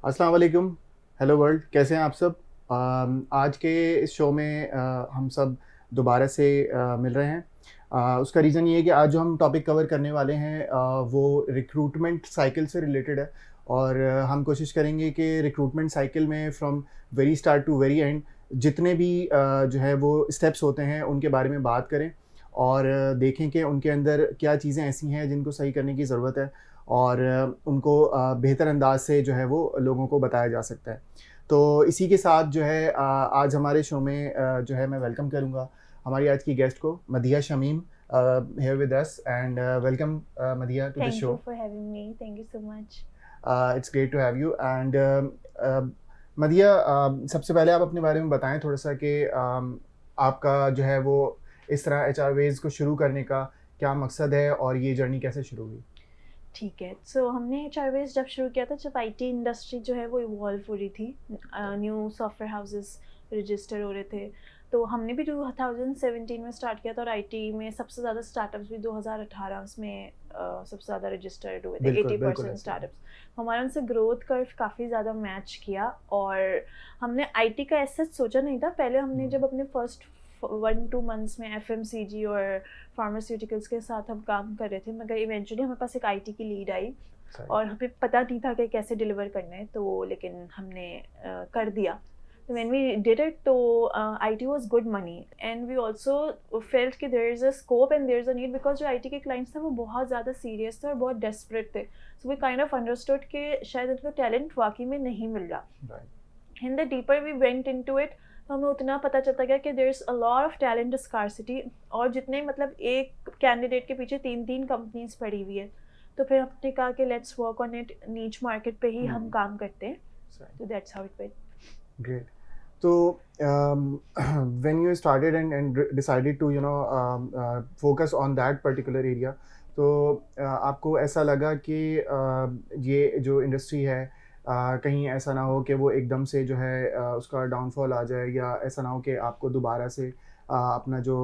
अस्सलाम वालेकुम। Hello world, कैसे हैं आप सब? आज के इस शो में हम सब दोबारा से मिल रहे हैं। उसका रीज़न ये है कि आज जो हम टॉपिक कवर करने वाले हैं वो रिक्रूटमेंट साइकिल से रिलेटेड है। और हम कोशिश करेंगे कि रिक्रूटमेंट साइकिल में from very start to very end जितने भी जो है वो स्टेप्स होते हैं उनके बारे में बात करें और देखें कि उनके अंदर क्या चीज़ें ऐसी हैं जिनको सही करने की ज़रूरत है और उनको बेहतर अंदाज से जो है वो लोगों को बताया जा सकता है। तो इसी के साथ जो है आज हमारे शो में जो है मैं वेलकम करूँगा हमारी आज की गेस्ट को Madiya Shamim here with us and welcome Madiya to the Thank show. you for having me. Thank you so much. It's great to have you and Madiya, सबसे पहले आप अपने बारे में बताएं थोड़ा सा कि आपका जो है वो इस तरह एचआर वेज को शुरू करने का क्या मकसद है और ये जर्नी कैसे शुरू हुई? ठीक है, सो हमने एचआरवेज जब शुरू किया था, जब आईटी इंडस्ट्री जो है वो इवॉल्व हो रही थी, न्यू सॉफ्टवेयर हाउसेस रजिस्टर हो रहे थे। तो हमने भी 2017 में स्टार्ट किया था और आईटी में सबसे ज़्यादा स्टार्टअप्स भी 2018 में सबसे ज़्यादा रजिस्टर्ड हुए थे, बिल्कुल बिल्कुल 80% ऐसे ही। स्टार्टअप्स। हमारा उनसे ग्रोथ कर्व काफ़ी ज़्यादा मैच किया और हमने आईटी का ऐसा सोचा नहीं था। पहले हमने जब अपने फर्स्ट 1-2 मंथ्स में एफएमसीजी और फार्मास्यूटिकल्स के साथ हम काम कर रहे थे, मगर इवेंचुअली हमारे पास एक आईटी की लीड आई सही। और हमें पता नहीं था कि कैसे डिलीवर करना है, तो लेकिन हमने कर दिया। तो व्हेन वी डिड इट, तो IT was good money and we also felt कि there is a scope and there is a need, because जो आईटी के क्लाइंट्स थे वो बहुत ज़्यादा सीरियस थे और बहुत डेस्परेट थे। So we kind of understood कि शायद उनको टैलेंट वाकई में नहीं मिल रहा। Right. In the deeper we went into it, तो हमें उतना पता चलता गया कि there is a lot of talent scarcity, और जितने मतलब एक कैंडिडेट के पीछे 3-3 कंपनीज पड़ी हुई है। तो फिर हमने कहा कि लेट्स वर्क ऑन इट, नीच मार्केट पे ही हम काम करते हैं। सही। तो that's how it went. Great. तो when you started and decided to focus on that particular area, तो आपको ऐसा लगा कि ये जो इंडस्ट्री है कहीं ऐसा ना हो कि वो एकदम से जो है उसका डाउनफॉल आ जाए, या ऐसा ना हो कि आपको दोबारा से अपना जो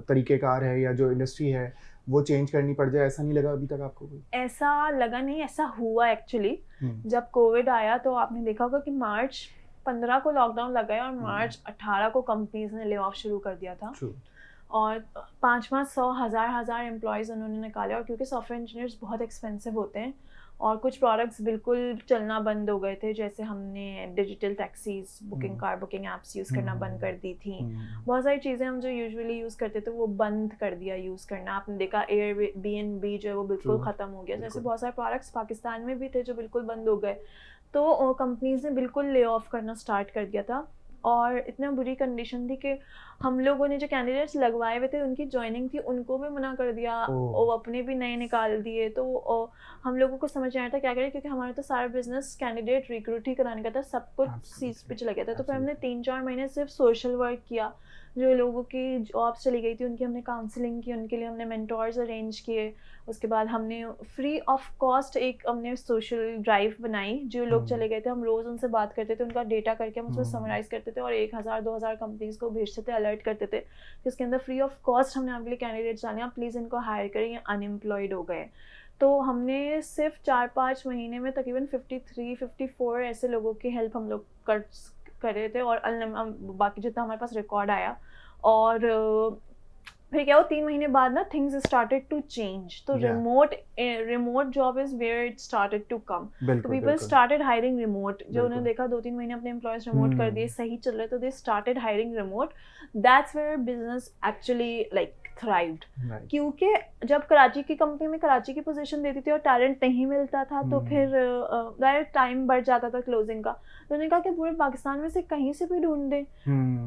तरीक़ेकार है या जो इंडस्ट्री है वो चेंज करनी पड़ जाए, ऐसा नहीं लगा अभी तक आपको कोई? ऐसा लगा नहीं, ऐसा हुआ एक्चुअली। हुँ, जब कोविड आया तो आपने देखा होगा कि मार्च 15 को लॉकडाउन लगा है और हुँ, मार्च 18 को कंपनीज ने ले ऑफ शुरू कर दिया था। ट्रू। और 5-5, 100, हज़ार एम्प्लॉयज़ उन्होंने निकाले, और क्योंकि सॉफ्टवेयर इंजीनियर्स बहुत एक्सपेंसिव होते हैं और कुछ प्रोडक्ट्स बिल्कुल चलना बंद हो गए थे, जैसे हमने डिजिटल टैक्सीज बुकिंग, हुँ, कार बुकिंग ऐप्स यूज़ हुँ, करना बंद हुँ, कर दी थी। हुँ, बहुत सारी चीज़ें हम जो यूजुअली यूज़ करते थे वो बंद कर दिया यूज़ करना। आपने देखा एयरबीएनबी जो है वो ट्रू, बिल्कुल ख़त्म हो गया। जैसे बिल्कुल। बहुत सारे प्रोडक्ट्स पाकिस्तान में भी थे जो बिल्कुल बंद हो गए। तो कंपनीज़ ने बिल्कुल ले ऑफ करना स्टार्ट कर दिया था और इतना बुरी कंडीशन थी कि हम लोगों ने जो कैंडिडेट्स लगवाए हुए थे उनकी जॉइनिंग थी, उनको भी मना कर दिया ओह! और अपने भी नए निकाल दिए। तो हम लोगों को समझ नहीं आया था क्या करें, क्योंकि हमारा तो सारा बिजनेस कैंडिडेट रिक्रूट ही कराने का था, सब कुछ सीज पे एब्सोल्युटली, चला गया था। तो फिर हमने एब्सोल्युटली। 3-4 महीने सिर्फ सोशल वर्क किया। जो लोगों की जॉब्स चली गई थी उनकी हमने काउंसलिंग की, उनके लिए हमने मेंटोर्स अरेंज किए। उसके बाद हमने फ्री ऑफ कॉस्ट एक हमने सोशल ड्राइव बनाई। जो लोग हुँ, चले गए थे हम रोज़ उनसे बात करते थे, उनका डेटा करके हम उसमें हुँ, समराइज़ करते थे और 1000-2000 कंपनीज़ को भेजते थे, अलर्ट करते थे कि इसके अंदर फ्री ऑफ कॉस्ट हमने आपके लिए कैंडिडेट्स डाले हैं, आप प्लीज़ इनको हायर करें, ये अनएम्प्लॉयड हो गए। तो हमने सिर्फ 4-5 महीने में तकरीबन 53-54 ऐसे लोगों की हेल्प हम लोग कर रहे थे, और बाकी जितना हमारे पास रिकॉर्ड आया। और फिर क्या हुआ, 3 महीने बाद ना थिंग्स स्टार्टेड टू चेंज। तो या remote job is where it started to come. तो बिल्कुल, पीपल बिल्कुल, स्टार्टेड हायरिंग रिमोट। जो उन्होंने बिल्कुल। देखा 2-3 महीने अपने एम्प्लॉयज़ रिमोट कर दिए, हुँ, सही चल रहे, तो they started hiring remote. That's where business actually like thrived. Right. क्योंकि जब कराची की कंपनी में कराची की पोज़ीशन देती थी और टैलेंट नहीं मिलता था, तो हुँ, फिर डायरेक्ट टाइम बढ़ जाता था क्लोजिंग का। तो उन्होंने कहा कि पूरे पाकिस्तान में से कहीं से भी ढूँढ दें।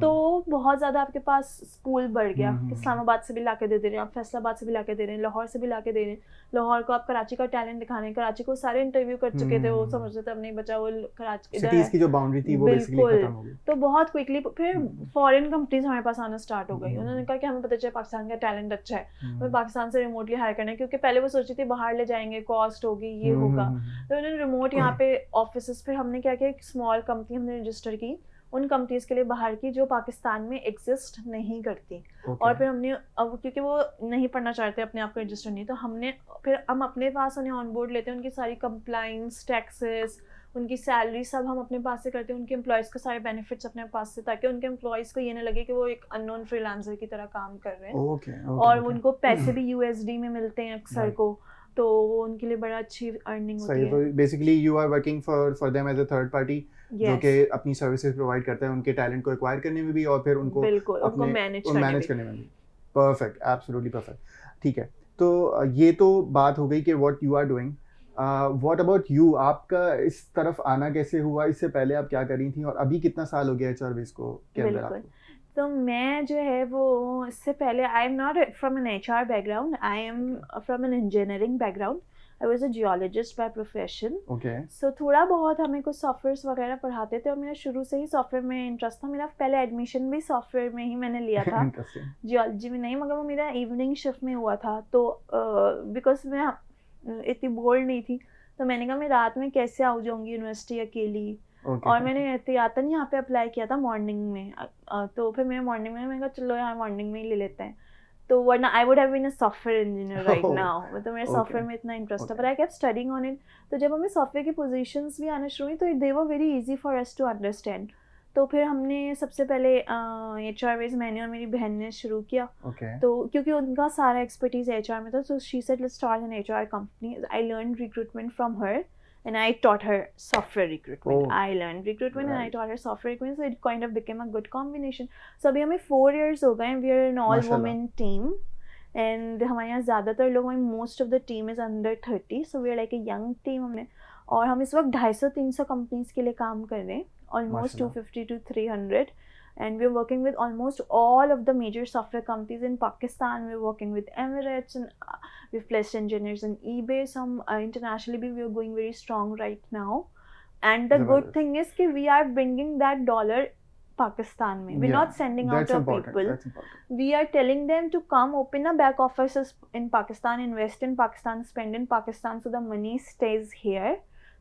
तो हुँ, बहुत ज़्यादा आपके पास स्कूल बढ़ गया हुँ, कि हुँ, इस्लामाबाद से भी लाके दे रहे हैं, आप फैसलाबाद से भी लाके दे रहे हैं, लाहौर से भी लाके दे रहे हैं। लाहौर को आप कराची का टैलेंट दिखा रहे हैं, कराची को सारे इंटरव्यू कर चुके थे, वो हुँ। समझ रहे थे अब नहीं बचा, वो कराची इधर सिटीज़ है। की जो बाउंड्री थी वो बेसिकली बिल्कुल। खत्म हो गई। तो बहुत क्विकली फिर हुँ, फॉरेन कंपनीज हमारे पास आना स्टार्ट हो गई। उन्होंने हुँ, कहा कि हमें पता चला पाकिस्तान का टैलेंट अच्छा है, हमें हुँ, पाकिस्तान से रिमोटली हायर करना है, क्योंकि पहले वो सोची थी बाहर ले जाएंगे, कॉस्ट होगी, ये हुँ, हुँ, होगा। हुँ, तो उन्होंने रिमोट यहाँ पे ऑफिस, फिर हमने क्या किया, एक स्मॉल कंपनी हमने रजिस्टर की उन कंपनीज के लिए बाहर की जो पाकिस्तान में एग्जिस्ट नहीं करती। ओके। और फिर हमने अब क्योंकि वो नहीं पढ़ना चाहते अपने आप को रजिस्टर नहीं, तो हमने फिर हम अपने पास उन्हें ऑन बोर्ड लेते हैं, उनकी सारी कंप्लाइंस, टैक्सेस, उनकी सैलरी सब हम अपने पास से करते हैं, उनके एम्प्लॉयज़ को सारे बेनिफिट्स अपने पास से, ताकि उनके एम्प्लॉयज़ को ये ना लगे कि वो एक अननोन फ्रीलांसर की तरह काम कर रहे हैं। ओके और ओके उनको पैसे भी यूएसडी में मिलते हैं अक्सर Right. को, तो वो उनके लिए बड़ा अच्छी अर्निंग होती सही, है। तो basically you are working for them as a third party जो यस, कि अपनी सर्विसेज प्रोवाइड करता है उनके टैलेंट को एक्वायर करने में भी और फिर उनको बिल्कुल, उनको अपने मैनेज करने मैनेज में। करने में भी। Perfect, absolutely perfect. ठीक है, तो ये तो बात हो गई कि what you are doing. What about you, आपका इस तरफ आना कैसे हुआ? इससे पहले आप क्या कर रही थी और अभी कितना साल हो गया एचआर को के अंदर बिल्कुल। आपको? तो मैं जो है वो इससे पहले, I am not from an HR background, I am from an engineering background. I was a geologist by profession. Okay. So थोड़ा बहुत हमें कुछ सॉफ्टवेयर्स वगैरह पढ़ाते थे और मेरा शुरू से ही सॉफ्टवेयर में इंटरेस्ट था। मेरा पहले एडमिशन भी सॉफ्टवेयर में ही मैंने लिया था, इंटरेस्टिंग। जियोलॉजी में नहीं, मगर वो मेरा इवनिंग शिफ्ट में हुआ था। तो बिकॉज मैं इतनी बोर्ड नहीं थी, तो मैंने कहा मैं रात में कैसे आ जाऊँगी यूनिवर्सिटी अकेली। और मैंने एहतियातन यहाँ पे अप्लाई किया था मॉर्निंग में। तो फिर मैं मॉर्निंग में, मैंने कहा चलो यार मॉर्निंग में ही ले लेते हैं। तो वरना I would have been a software engineer right now, मतलब मेरा सॉफ्टवेयर में इतना इंटरेस्ट था, Okay. पर I kept studying on it. तो जब हमें सॉफ्टवेयर की पोजीशंस भी आना शुरू हुई, तो they were very easy for us to understand. तो फिर हमने सबसे पहले एचआर बेस मैंने और मेरी बहन ने शुरू किया। ओके। तो क्योंकि उनका सारा एक्सपर्टीज एचआर में था, so she said let's start an HR company. I learned recruitment from her and I taught her software recruitment. Oh, I learned recruitment and I right. taught her software recruitment, so it kind of became a good combination. So अभी हमें 4 years हो गए, we are an all माशाल्लाह। women team and हमारे यहाँ ज़्यादातर लोग, most of the team is under 30, so we are like a young team हमने। और हम इस वक्त 250-300 कंपनीज के लिए काम कर रहे हैं, almost माशाल्लाह। 250 to 300, and we're working with almost all of the major software companies in Pakistan. We're working with Emirates, and we've placed engineers in eBay. Some internationally we are going very strong right now, and the good जबरदस्त। thing is that we are bringing that dollar Pakistan mein. We're Yeah, not sending out that's our important. people. That's important. We are telling them to come open a back offices in Pakistan, invest in Pakistan, spend in Pakistan, so the money stays here.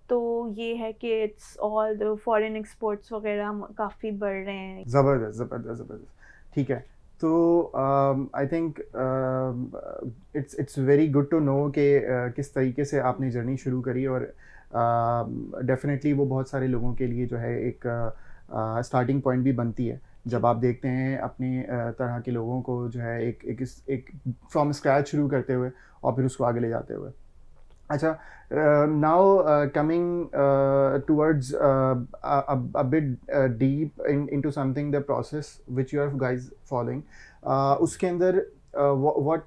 तो ये है कि it's all the foreign exports वगैरह काफ़ी बढ़ रहे हैं। ज़बरदस्त ज़बरदस्त ज़बरदस्त। ठीक है, तो I think it's very good to know कि किस तरीके से आपने जर्नी शुरू करी और डेफिनेटली वो बहुत सारे लोगों के लिए जो है एक स्टार्टिंग पॉइंट भी बनती है जब आप देखते हैं अपनी तरह के लोगों को जो है एक फ्रॉम स्क्रैच शुरू करते हुए और फिर उसको आगे ले जाते हुए। अच्छा, now coming towards a bit deep into something, the process which you are guys following, उसके अंदर what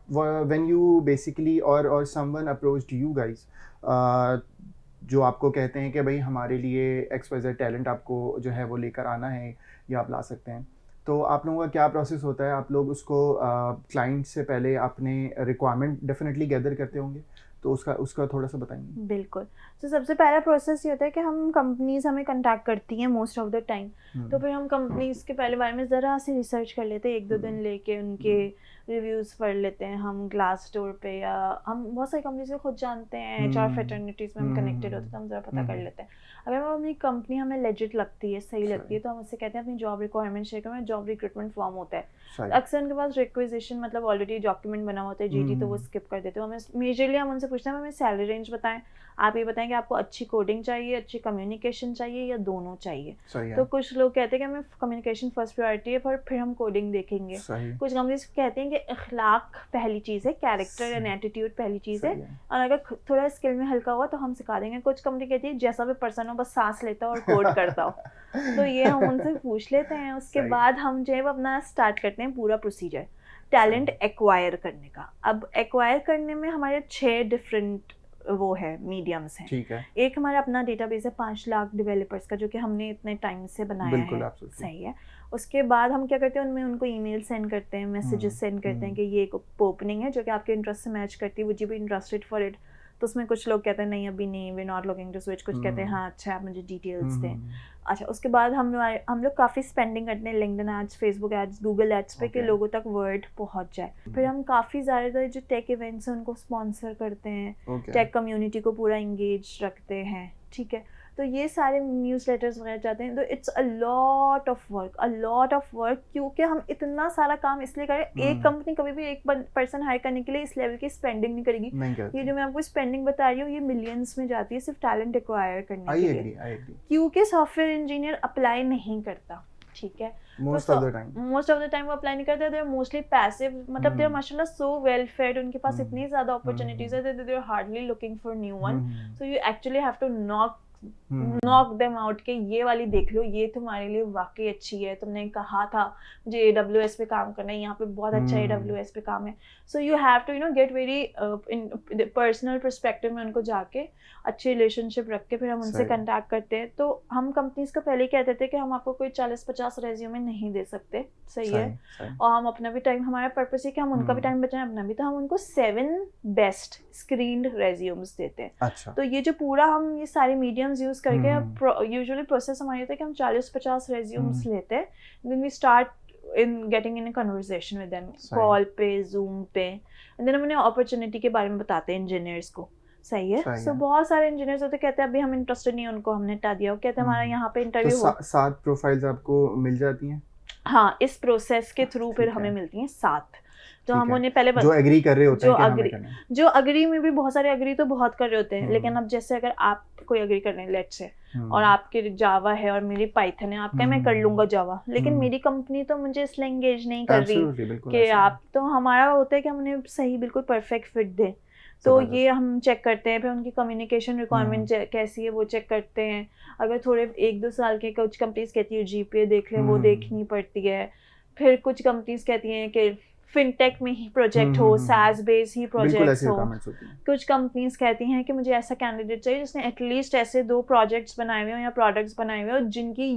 when you basically or someone approached you guys, जो आपको कहते हैं कि भाई हमारे लिए XYZ टैलेंट आपको जो है वो लेकर आना है या आप ला सकते हैं, तो आप लोगों का क्या प्रोसेस होता है? आप लोग उसको क्लाइंट से पहले अपने रिक्वायरमेंट डेफिनेटली गैदर करते होंगे, तो उसका थोड़ा सा बताएंगे। बिल्कुल। तो सबसे पहला प्रोसेस ये होता है कि हम कंपनीज हमें कांटेक्ट करती हैं मोस्ट ऑफ द टाइम, तो फिर हम कंपनीज के पहले बारे में ज़रा सी रिसर्च कर लेते हैं, 1-2 दिन लेके उनके रिव्यूज़ पढ़ लेते हैं हम ग्लासडोर पे, या हम बहुत सारी कंपनीज को खुद जानते हैं, HR फ्रेटर्निटीज़ में हम कनेक्टेड होते हैं, तो हम ज़रा पता कर लेते हैं। अगर वो अपनी कंपनी हमें लेजिट लगती है, सही लगती है, तो हम उससे कहते हैं अपनी जॉब रिक्वायरमेंट शेयर करें। जॉब रिक्रूटमेंट फॉर्म होता है, अक्सर उनके पास रिक्वेजिशन मतलब ऑलरेडी डॉक्यूमेंट बना होता है GD, तो वो स्किप कर देते हैं। हमें मेजरली हम उनसे पूछते हैं हमें सैलरी रेंज बताएं, आप ये बताएं कि आपको अच्छी कोडिंग चाहिए, अच्छी कम्युनिकेशन चाहिए, या दोनों चाहिए। तो कुछ लोग कहते हैं कि हमें कम्युनिकेशन फर्स्ट प्रायोरिटी है, पर फिर हम कोडिंग देखेंगे। कुछ कंपनीज कहते हैं कि अखलाक पहली चीज़ है, कैरेक्टर एंड एटीट्यूड पहली चीज़ है, और अगर थोड़ा स्किल में हल्का हुआ तो हम सिखा देंगे। कुछ कंपनी कहती है जैसा भी पर्सन हो बस सांस लेता हो और कोड करता हो। तो ये हम उनसे पूछ लेते हैं, उसके बाद हम जो है वो अपना स्टार्ट करते हैं पूरा प्रोसीजर टैलेंट एक्वायर करने का। अब एक्वायर करने में हमारे 6 डिफरेंट वो है मीडियम्स हैं। ठीक है। एक हमारा अपना डेटाबेस है 5 लाख डेवलपर्स का, जो कि हमने इतने टाइम से बनाया है, सही है। उसके बाद हम क्या करते हैं, उनमें उनको ईमेल सेंड करते हैं, मैसेजेस सेंड करते हैं कि ये एक ओपनिंग है जो कि आपके इंटरेस्ट से मैच करती है, would you be interested for it. तो उसमें कुछ लोग कहते हैं नहीं अभी नहीं, we not looking to switch, कुछ कहते हैं हाँ अच्छा आप मुझे डिटेल्स दें। अच्छा, उसके बाद हम लोग काफ़ी स्पेंडिंग करते हैं LinkedIn ads, Facebook ads, Google ads पे कि लोगों तक वर्ड पहुंच जाए। फिर हम काफ़ी ज़्यादा जो टेक इवेंट्स हैं उनको स्पॉन्सर करते हैं, टेक कम्युनिटी को पूरा इंगेज रखते हैं, ठीक है। तो ये सारे न्यूज़लेटर्स वगैरह जाते हैं, तो it's a lot of work, क्योंकि हम इतना सारा काम इसलिए करें, एक कंपनी कभी भी एक पर्सन हायर करने के लिए इस लेवल की स्पेंडिंग नहीं करेगी। ये जो मैं आपको स्पेंडिंग बता रही हूँ ये मिलियंस में जाती है सिर्फ टैलेंट एक्वायर करने के लिए, क्योंकि सॉफ्टवेयर इंजीनियर अप्लाई नहीं करता, ठीक है, मोस्ट ऑफ द टाइम वो अप्लाई नहीं करते, दे आर मोस्टली पैसिव, मतलब दे आर माशाल्लाह सो वेल फेड, उनके पास इतनी ज़्यादा अपॉर्चुनिटीज है, they are hardly looking for new one, so you actually have to knock them out के ये वाली देख लो, ये तुम्हारे लिए वाकई अच्छी है, तुमने कहा था मुझे AWS पे काम करना है, यहाँ पे बहुत अच्छा AWS पे काम है, so you have to get very in personal perspective में उनको जाके अच्छी रिलेशनशिप रख के फिर हम उनसे कंटैक्ट करते हैं। तो हम कंपनीज को पहले कहते थे कि हम आपको कोई 40-50 रेज्यूमे नहीं दे सकते, सही है, और हम अपना भी टाइम, हमारा पर्पस है कि हम उनका भी टाइम बचाएं अपना भी, तो हम उनको 7 बेस्ट स्क्रीन्ड रेज्यूम्स देते हैं। अच्छा। तो ये जो पूरा हम ये सारे मीडियम्स यूज करके यूजुअली प्रोसेस हमारी होता है कि हम 40-50 रेज्यूम्स लेते हैं, then we start in getting in a conversation with them, call पे, जूम पे, एंड देन हम उन्हें अपॉर्चुनिटी के बारे में बताते हैं इंजीनियर्स को, सही है। सो बहुत सारे इंजीनियर्स होते कहते हैं अभी हम इंटरेस्टेड नहीं है, उनको हमने हटा दिया, वो कहते हैं हमारा यहाँ पे इंटरव्यू तो 7 प्रोफाइल्स आपको मिल जाती हैं? हाँ, इस प्रोसेस के थ्रू फिर हमें मिलती हैं 7, तो हम उन्हें पहले जो एग्री कर रहे होते हैं, जो अग्री में भी बहुत सारे अग्री तो बहुत कर रहे होते हैं, लेकिन अब जैसे अगर आप कोई अग्री कर रहे हैं लेट्स से, और आपके जावा है और मेरी पाइथन है, आपका मैं कर लूंगा जावा, लेकिन मेरी कंपनी तो मुझे इसलिए एंगेज नहीं कर रही कि आप, तो हमारा होता है कि हम उन्हें सही बिल्कुल परफेक्ट फिट दें, तो ये हम चेक करते हैं, फिर उनकी कम्युनिकेशन रिक्वायरमेंट कैसी है वो चेक करते हैं, अगर थोड़े 1-2 साल के, कुछ कंपनीज कहती है GPA देख लें, वो देखनी पड़ती है, फिर कुछ कंपनीज कहती हैं कि फिनटेक में ही प्रोजेक्ट हो, SaaS बेस ही प्रोजेक्ट्स हो, कुछ कंपनीज कहती हैं कि मुझे ऐसा कैंडिडेट चाहिए जिसने एटलीस्ट ऐसे 2 प्रोजेक्ट्स बनाए हुए हो या प्रोडक्ट्स बनाए हुए हो जिनकी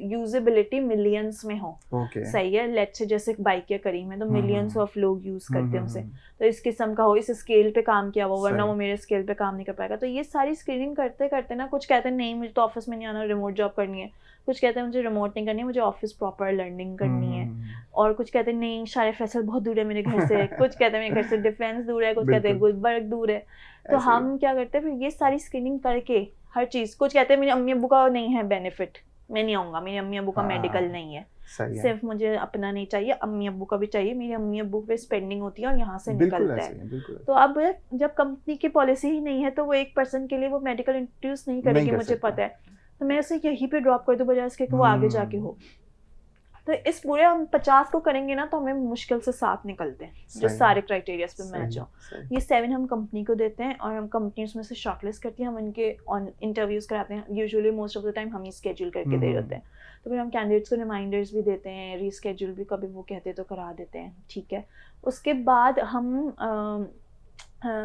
यूजेबिलिटी मिलियंस में हो, सही है, लेट्स से जैसे बाइक या करीम है तो मिलियंस ऑफ लोग यूज करते हैं उसे, तो इस किस्म का हो, इस स्केल पे काम किया हुआ, वरना वो मेरे स्केल पे काम नहीं कर पाएगा। तो ये सारी स्क्रीनिंग करते करते ना, कुछ कहते हैं नहीं मुझे तो ऑफिस में नहीं आना, रिमोट जॉब करनी है, कुछ कहते हैं मुझे रिमोट नहीं करनी, मुझे ऑफिस प्रॉपर लर्निंग करनी है, और कुछ कहते हैं नहीं शारे फैसल बहुत दूर है मेरे घर से, कुछ कहते हैं मेरे घर से डिफेंस दूर है, कुछ कहते हैं गुलबर्ग दूर है, तो हम क्या करते हैं फिर ये सारी स्क्रीनिंग करके हर चीज़, कुछ कहते हैं मेरे अम्मी अब्बू का नहीं है बेनिफिट, मैं नहीं आऊँगा, मेरे अम्मी अब्बू का मेडिकल नहीं है, सिर्फ मुझे अपना नहीं चाहिए, अम्मी अब्बू का भी चाहिए, मेरी अम्मी अब्बू पे स्पेंडिंग होती है और यहाँ से निकलता है। तो अब जब कंपनी की पॉलिसी ही नहीं है तो वो एक पर्सन के लिए वो मेडिकल इंट्रोड्यूस नहीं करेगी, मुझे पता है, तो मैं उसे यहीं पे ड्रॉप कर दूं बजाय इसके कि वो आगे जाके हो। तो इस पूरे हम 50 को करेंगे ना तो हमें मुश्किल से 7 निकलते हैं जो सारे क्राइटेरियाज पे मैच हो। ये 7 हम कंपनी को देते हैं और हम कंपनी उसमें से शॉर्टलिस्ट करती है, हम इनके ऑन इंटरव्यूज कराते हैं, usually most of the time हम ही स्केड्यूल करके दे देते हैं, तो फिर हम कैंडिडेट्स को रिमाइंडर्स भी देते हैं, रीस्केड्यूल भी कभी वो कहते हैं तो करा देते हैं, ठीक है। उसके बाद हम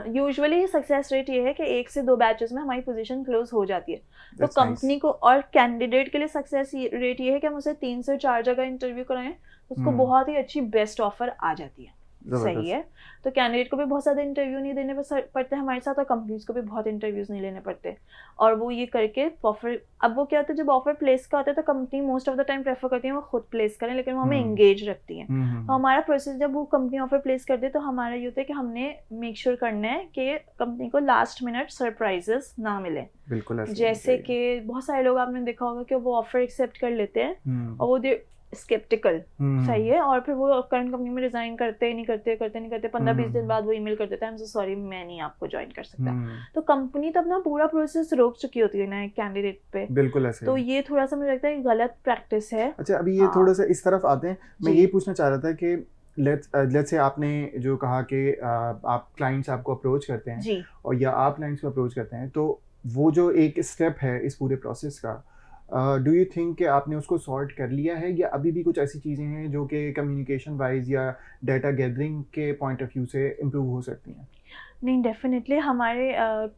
यूजुअली सक्सेस रेट ये है कि 1 से 2 बैचेस में हमारी पोजीशन क्लोज हो जाती है, तो कंपनी को और कैंडिडेट के लिए सक्सेस रेट ये है कि हम उसे 3 से 4 जगह इंटरव्यू कराएं तो उसको बहुत ही अच्छी बेस्ट ऑफर आ जाती है, सही है। तो कैंडिडेट को भी बहुत ज़्यादा इंटरव्यू नहीं देने पड़ते हमारे साथ, और कंपनीज को भी बहुत इंटरव्यूज नहीं लेने पड़ते, और वो ये करके ऑफर, अब वो क्या होता है जब ऑफर प्लेस का होता है तो company most of the time prefer करती है वो खुद प्लेस करें, लेकिन वो हमें एंगेज रखती हैं। तो हमारा प्रोसेस जब वो कंपनी ऑफर प्लेस कर दे तो हमारा ये होता है कि हमने मेक श्योर करना है कि कंपनी को लास्ट मिनट सरप्राइजेस ना मिले, बिल्कुल जैसे कि बहुत सारे लोग आपने देखा होगा कि वो ऑफर एक्सेप्ट कर लेते हैं और वो स्केप्टिकल, सही है, और फिर वो करंट कंपनी में रिजाइन करते नहीं करते 15-20 दिन बाद वो ईमेल कर देता है, आई एम सो सॉरी मैं नहीं आपको ज्वाइन कर सकता। तो कंपनी तब ना पूरा प्रोसेस रोक चुकी होती है ना एक कैंडिडेट पे, बिल्कुल ऐसे। तो ये थोड़ा सा मुझे लगता है गलत प्रैक्टिस है। अच्छा, अभी ये थोड़ा सा इस तरफ आते हैं, मैं ये पूछना चाह रहा था कि लेट्स से आपने जो कहा कि आप क्लाइंट्स आपको अप्रोच करते हैं और या आप क्लाइंट्स को अप्रोच करते हैं, तो वो जो एक स्टेप है इस पूरे प्रोसेस का, डू यू थिंक कि आपने उसको सॉर्ट कर लिया है, या अभी भी कुछ ऐसी चीज़ें हैं जो कि कम्युनिकेशन वाइज या डाटा गैदरिंग के पॉइंट ऑफ व्यू से इम्प्रूव हो सकती हैं? नहीं, डेफिनेटली हमारे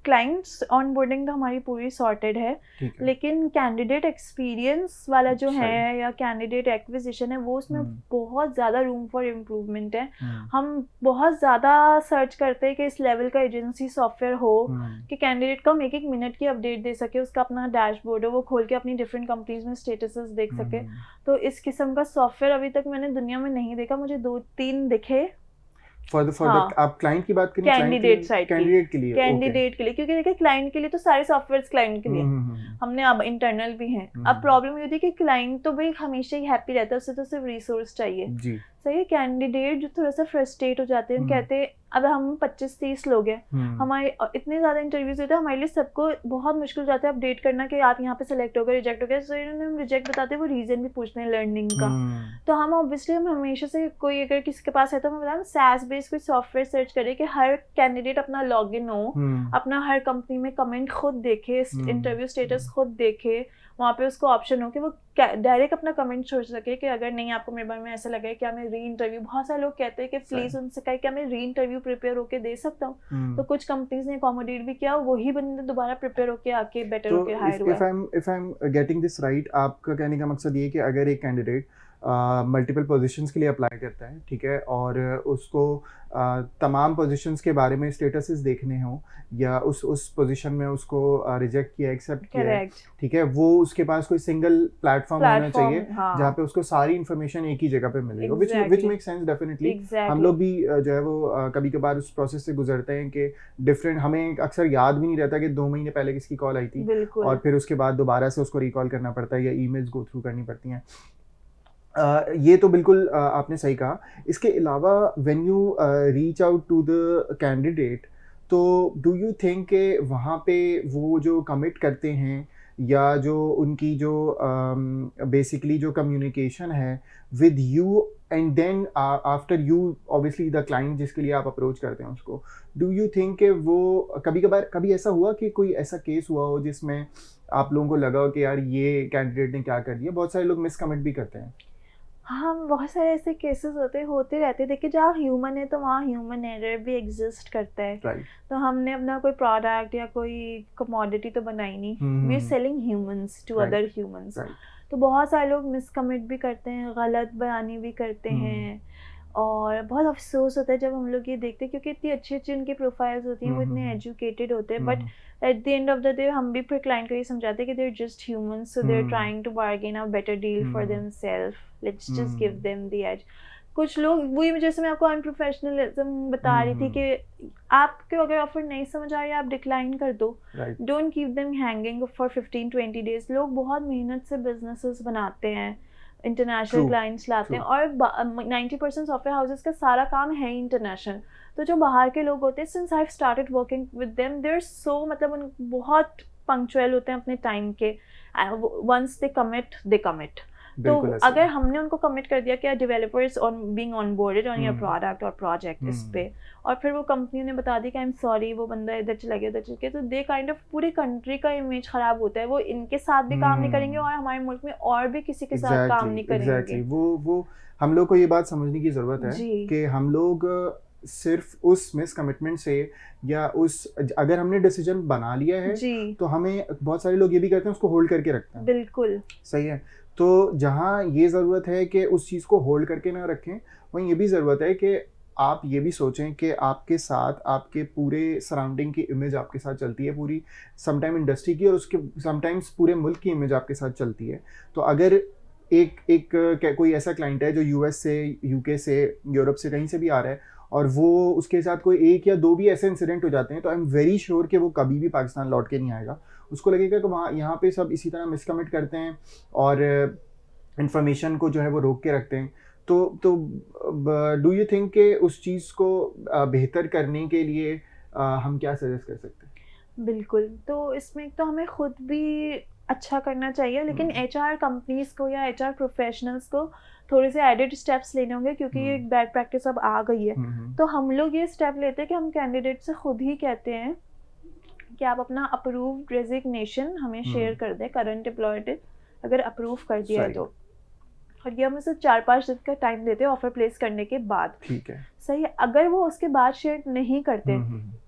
क्लाइंट्स ऑन बोर्डिंग तो हमारी पूरी सॉर्टेड है, लेकिन कैंडिडेट एक्सपीरियंस वाला जो है या कैंडिडेट एक्विजिशन है वो उसमें बहुत ज़्यादा रूम फॉर इम्प्रूवमेंट है। हम बहुत ज़्यादा सर्च करते हैं कि इस लेवल का एजेंसी सॉफ्टवेयर हो कि कैंडिडेट को हम 1-1 मिनट की अपडेट दे सके, उसका अपना डैशबोर्ड हो वो खोल के अपनी डिफरेंट कंपनीज में स्टेटसेस देख सके। तो इस किस्म का सॉफ्टवेयर अभी तक मैंने दुनिया में नहीं देखा, मुझे 2-3 दिखे हाँ, आप क्लाइंट की बात करें, कैंडिडेट साइड की, कैंडिडेट के लिए, कैंडिडेट के लिए, क्योंकि देखिए क्लाइंट के लिए तो सारे सॉफ्टवेयर क्लाइंट के लिए हमने अब इंटरनल भी हैं। अब प्रॉब्लम ये होती है कि क्लाइंट तो भाई हमेशा ही हैप्पी रहता है, उससे तो सिर्फ रिसोर्स चाहिए जी। सही है। कैंडिडेट जो थोड़ा सा फ्रस्ट्रेट हो जाते हैं, कहते हैं अब हम 25-30 लोग हैं, हमारे इतने ज़्यादा इंटरव्यूज होते हैं, हमारे लिए सबको बहुत मुश्किल हो जाता है अपडेट करना कि आप यहाँ पे सेलेक्ट हो गए, रिजेक्ट हो गए। सो इन्होंने हम रिजेक्ट बताते हैं, वो रीज़न भी पूछते हैं लर्निंग का। तो हम ऑब्वियसली हम हमेशा से कोई अगर किसी के पास है तो हम बताएं SaaS बेस्ड कोई सॉफ्टवेयर सर्च करें कि हर कैंडिडेट अपना लॉगिन हो, अपना हर कंपनी में कमेंट खुद देखे, इंटरव्यू स्टेटस खुद देखे, वहाँ पे उसको ऑप्शन हो कि वो डायरेक्ट अपना कमेंट छोड़ सके कि अगर नहीं आपको मेरे बारे में ऐसा लगा है क्या मैं री इंटरव्यू, बहुत सारे लोग कहते हैं कि प्लीज उनसे कहे क्या मैं री इंटरव्यू प्रिपेयर होके दे सकता हूँ। तो कुछ कंपनीज ने अकोमोडेट भी किया, वही बंदे दोबारा प्रिपेयर होके आके बेटर होके हायर हुआ है। If I am getting this right, आपका कहने का मकसद ये है कि अगर एक कैंडिडेट मल्टीपल पोजीशंस के लिए अप्लाई करता है, ठीक है, और उसको तमाम पोजीशंस के बारे में स्टेटसेस देखने हों, या उस पोजीशन में उसको रिजेक्ट किया, एक्सेप्ट किया, ठीक है, वो उसके पास कोई सिंगल प्लेटफॉर्म होना चाहिए जहाँ पे उसको सारी इन्फॉर्मेशन एक ही जगह पे मिलेगी, विच मेक सेंस डेफिनेटली। हम लोग भी जो है वो कभी कभार उस प्रोसेस से गुजरते हैं कि डिफरेंट, हमें अक्सर याद भी नहीं रहता कि 2 महीने पहले किसकी कॉल आई थी, और फिर उसके बाद दोबारा से उसको रिकॉल करना पड़ता है या ईमेल्स गो थ्रू करनी पड़ती हैं। ये तो बिल्कुल आपने सही कहा। इसके अलावा when you reach out to the candidate, तो डू यू थिंक कि वहाँ पे वो जो कमिट करते हैं या जो उनकी जो बेसिकली जो कम्युनिकेशन है with you and then after you obviously the client जिसके लिए आप अप्रोच करते हैं उसको, डू यू थिंक कि वो कभी ऐसा हुआ कि कोई ऐसा केस हुआ हो जिसमें आप लोगों को लगा हो कि यार ये कैंडिडेट ने क्या कर दिया? बहुत सारे लोग मिसकमिट भी करते हैं। हाँ, बहुत सारे ऐसे केसेस होते रहते हैं। देखिए जहाँ ह्यूमन है तो वहाँ ह्यूमन एरर भी एग्जिस्ट करता है। तो हमने अपना कोई प्रोडक्ट या कोई कमोडिटी तो बनाई नहीं, we are selling humans to other humans. तो बहुत सारे लोग मिसकमिट भी करते हैं, गलत बयानी भी करते हैं, और बहुत अफसोस होता है जब हम लोग ये देखते हैं, क्योंकि इतनी अच्छी अच्छी उनकी प्रोफाइल्स होती हैं, वो इतने एजुकेटेड होते हैं, but at the end of the day हम भी फिर क्लाइंट को ये समझाते हैं कि they are just humans, so they are trying to bargain a better deal for themselves, let's just give them the edge. कुछ लोग वही, जैसे मैं आपको अनप्रोफेशनलिज्म बता रही थी कि आपको अगर ऑफर नहीं समझ आ रही है आप डिक्लाइन कर दो, don't keep them hanging for 15-20 days. लोग बहुत मेहनत से बिजनेसेस बनाते हैं, इंटरनेशनल क्लाइंट्स लाते हैं, और 90% सॉफ्टवेयर हाउसेस का सारा काम है इंटरनेशनल। तो जो बाहर के लोग होते हैं, since I have started working with them, they are so, मतलब उन बहुत पंक्चुअल होते हैं अपने टाइम के। वंस दे कमिट तो अगर हमने उनको कमिट कर दिया कि developers on being onboarded on your product और प्रोजेक्ट इस पे, और फिर वो कंपनी ने बता दी कि आई एम सॉरी वो बंदा इधर चला गया उधर चल गया, तो दे काइंड ऑफ पूरी कंट्री का इमेज खराब होता है। वो इनके साथ भी काम नहीं करेंगे और हमारे मुल्क में और भी किसी के साथ काम नहीं करेंगे। वो हम लोग को ये बात समझने की जरूरत है कि हम लोग सिर्फ उस मिस कमिटमेंट से या उस, अगर हमने डिसीजन बना लिया है तो हमें, बहुत सारे लोग ये भी करते हैं उसको होल्ड करके रखते हैं। बिल्कुल सही है। तो जहाँ ये ज़रूरत है कि उस चीज़ को होल्ड करके ना रखें, वहीं ये भी ज़रूरत है कि आप ये भी सोचें कि आपके साथ आपके पूरे सराउंडिंग की इमेज आपके साथ चलती है, पूरी समटाइम इंडस्ट्री की, और उसके समटाइम्स पूरे मुल्क की इमेज आपके साथ चलती है। तो अगर एक कोई ऐसा क्लाइंट है जो US से, UK से, यूरोप से, कहीं से भी आ रहा है, और वो उसके साथ कोई 1 या 2 भी ऐसे इंसिडेंट हो जाते हैं, तो आई एम वेरी श्योर कि वो कभी भी पाकिस्तान लौट के नहीं आएगा। उसको लगेगा कि वहाँ यहाँ पे सब इसी तरह मिसकमिट करते हैं और इंफॉर्मेशन को जो है वो रोक के रखते हैं। तो डू यू थिंक कि उस चीज़ को बेहतर करने के लिए हम क्या सजेस्ट कर सकते हैं? बिल्कुल, तो इसमें तो हमें खुद भी अच्छा करना चाहिए, लेकिन HR कंपनीज को या HR प्रोफेशनल्स को थोड़े से एडिड स्टेप्स लेने होंगे, क्योंकि ये एक बैड प्रैक्टिस अब आ गई है। तो हम लोग ये स्टेप लेते हैं कि हम कैंडिडेट से खुद ही कहते हैं कि आप अपना अप्रूव्ड रेजिग्नेशन हमें शेयर कर दें, करंट एम्प्लॉयर अगर अप्रूव कर दिया है तो, और ये हम सिर्फ 4-5 दिन का टाइम देते हैं ऑफर प्लेस करने के बाद। ठीक है, सही है। अगर वो उसके बाद शेयर नहीं करते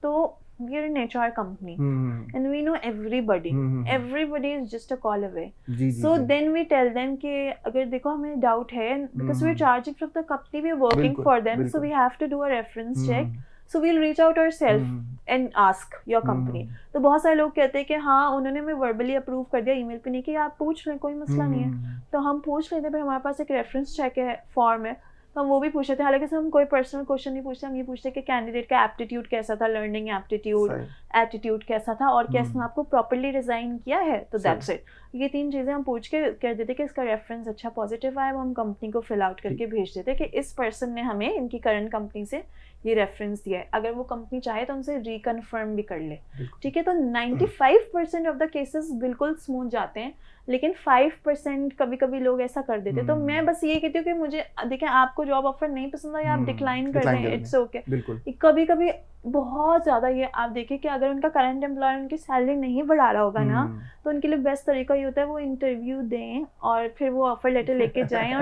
तो we are an HR company and we know everybody is just a call away. So then we tell them कि अगर देखो हमें डाउट है, because we are charging from the company, we are working for them, so we have to do a reference check, so we'll reach out ourselves and ask your company. तो बहुत सारे लोग कहते हैं कि हाँ उन्होंने हमें वर्बली अप्रूव कर दिया, ईमेल पे नहीं, कि आप पूछ लें कोई मसला नहीं है। तो हम पूछ लेते हैं, फिर हमारे पास एक रेफरेंस चेक है, फॉर्म है, तो हम वो भी पूछते थे, हालांकि हम कोई पर्सनल क्वेश्चन नहीं पूछते, हम ये पूछते कि कैंडिडेट का एप्टीट्यूड कैसा था, लर्निंग एप्टीट्यूड, एटीट्यूड कैसा था, और क्या इसने आपको प्रॉपर्ली रिजाइन किया है, तो दैट्स इट। ये 3 चीज़ें हम पूछ के कह देते कि इसका रेफरेंस अच्छा पॉजिटिव आया, वो हम कंपनी को फिल आउट करके भेज देते कि इस पर्सन ने हमें इनकी करंट कंपनी से ये रेफरेंस दिया है। अगर वो कंपनी चाहे तो उनसे रिकन्फर्म भी कर ले, ठीक है। तो 95% ऑफ द केसेस बिल्कुल स्मूथ जाते हैं, लेकिन 5% कभी कभी लोग ऐसा कर देते। तो मैं बस ये कहती हूँ कि मुझे देखें, आपको जॉब ऑफर नहीं पसंद है, आप डिक्लाइन कर दें, इट्स ओके। कभी कभी बहुत ज़्यादा ये आप देखें कि अगर उनका करंट एम्प्लॉयर उनकी सैलरी नहीं बढ़ा रहा होगा ना, तो उनके लिए बेस्ट तरीका ये होता है वो इंटरव्यू दें और फिर वो ऑफर लेटर लेके जाएं,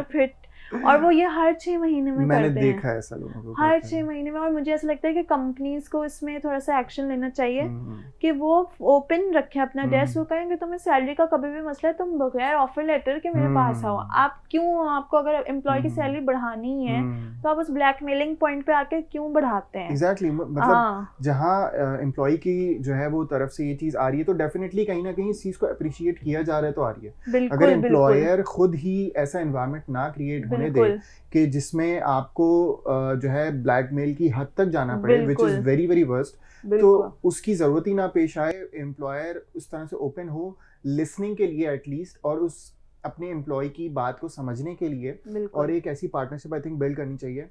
और वो ये हर 6 महीने में मैंने करते हैं। देखा है ऐसा लोगों को हर 6 महीने में। और मुझे ऐसा लगता है कि कंपनीज को इसमें थोड़ा सा एक्शन लेना चाहिए कि वो ओपन रखें अपना डेस्क। वो कहेंगे तुम्हें सैलरी का कभी भी मसला है, तुम बगैर ऑफर लेटर के मेरे पास आओ। आप क्यों, आपको अगर एम्प्लॉय की सैलरी बढ़ानी है तो आप उस ब्लैकमेलिंग पॉइंट पे आके क्यों बढ़ाते हैं? एग्जैक्टली मतलब जहाँ एम्प्लॉय की जो है वो तरफ से ये चीज़ आ रही है, तो डेफिनेटली कहीं ना कहीं इस चीज़ को अप्रिशिएट किया जा रहा है तो आ रही है। अगर एम्प्लॉयर खुद ही ऐसा एनवायरनमेंट ना क्रिएट होने दे कि जिसमें आपको जो है ब्लैकमेल की हद तक जाना पड़े, which is very very worst, तो उसकी ज़रूरत ही ना पेश आए। एम्प्लॉयर उस तरह से ओपन हो लिसनिंग के लिए एटलीस्ट, और उस अपने एम्प्लॉय की बात को समझने के लिए, और एक ऐसी पार्टनरशिप आई थिंक बिल्ड करनी चाहिए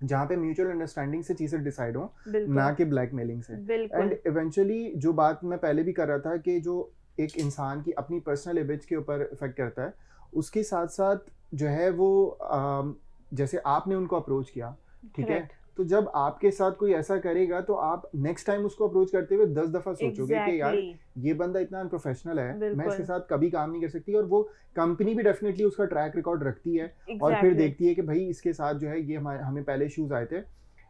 जहाँ पे म्यूचुअल अंडरस्टैंडिंग से चीज़ें डिसाइड हो, ना कि ब्लैकमेलिंग से। एंड इवेंचुअली जो बात मैं पहले भी कर रहा था कि जो एक इंसान की अपनी पर्सनल इमेज के ऊपर इफेक्ट करता है, उसके साथ साथ जो है वो जैसे आपने उनको अप्रोच किया, ठीक है, तो जब आपके साथ कोई ऐसा करेगा तो आप नेक्स्ट टाइम उसको अप्रोच करते हुए 10 दफ़ा सोचोगे कि यार ये बंदा इतना अनप्रोफेशनल है, मैं इसके साथ कभी काम नहीं कर सकती। और वो कंपनी भी डेफिनेटली उसका ट्रैक रिकॉर्ड रखती है और फिर देखती है कि भाई इसके साथ जो है ये हमें पहले इश्यूज आए थे।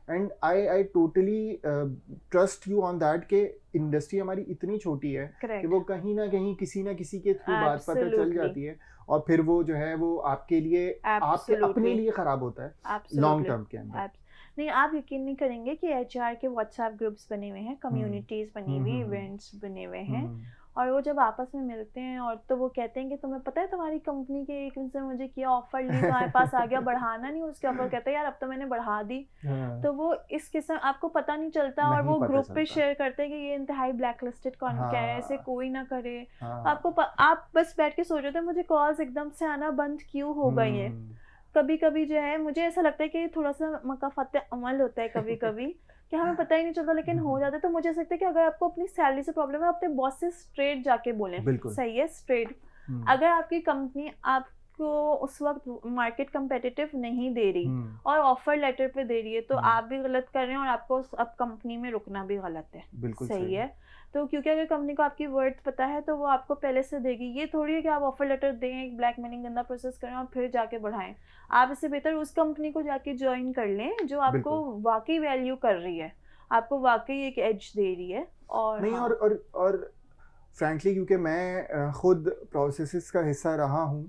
And I totally trust you on that कि इंडस्ट्री हमारी इतनी छोटी है कि वो कहीं ना कहीं किसी ना किसी के थ्रू बात पता चल जाती है, और फिर वो जो है वो आपके लिए आपके अपने लिए खराब होता है लॉन्ग टर्म के अंदर। नहीं, आप यकीन नहीं करेंगे कि एचआर के व्हाट्सएप ग्रुप्स बने हुए हैं, कम्युनिटीज बनी हुई, इवेंट्स बने हुए हैं, और वो जब आपस में मिलते हैं और तो वो कहते हैं कि तुम्हें पता है तुम्हारी कंपनी के एक से मुझे किया ऑफर ली, तुम्हारे पास आ गया, बढ़ाना नहीं उसके ऑफर, कहते हैं यार अब तो मैंने बढ़ा दी। तो वो इस किस्म आपको पता नहीं चलता, और वो ग्रुप पे शेयर करते हैं कि ये इंतहाई ब्लैकलिस्टेड कॉन्टैक्ट है, ऐसे कोई ना करे। आपको आप बस बैठ के सोच रहे थे मुझे कॉल्स एकदम से आना बंद क्यों हो गई है। कभी कभी जो है मुझे ऐसा लगता है कि थोड़ा सा मकाफत अमल होता है कभी कभी कि हमें पता ही नहीं चलता, लेकिन हो जाता है। तो मुझे ऐसा लगता है कि अगर आपको अपनी सैलरी से प्रॉब्लम है, अपने बॉस से स्ट्रेट जाके बोलें, सही है, स्ट्रेट। अगर आपकी कंपनी आपको उस वक्त मार्केट कंपेटिटिव नहीं दे रही और ऑफर लेटर पे दे रही है, तो आप भी गलत कर रहे हैं और आपको अब कंपनी में रुकना भी गलत है, सही है। तो क्योंकि अगर कंपनी को आपकी वर्थ पता है तो वो आपको पहले से देगी। ये थोड़ी है कि आप ऑफर लेटर दें, एक ब्लैकमेलिंग गंदा प्रोसेस करें और फिर जाके बढ़ाएं। आप इससे बेहतर उस कंपनी को जाके ज्वाइन कर लें जो आपको वाकई वैल्यू कर रही है, आपको वाकई एक एज दे रही है। और नहीं, और फ्रैंकली क्योंकि मैं खुद प्रोसेसेस का हिस्सा रहा हूँ,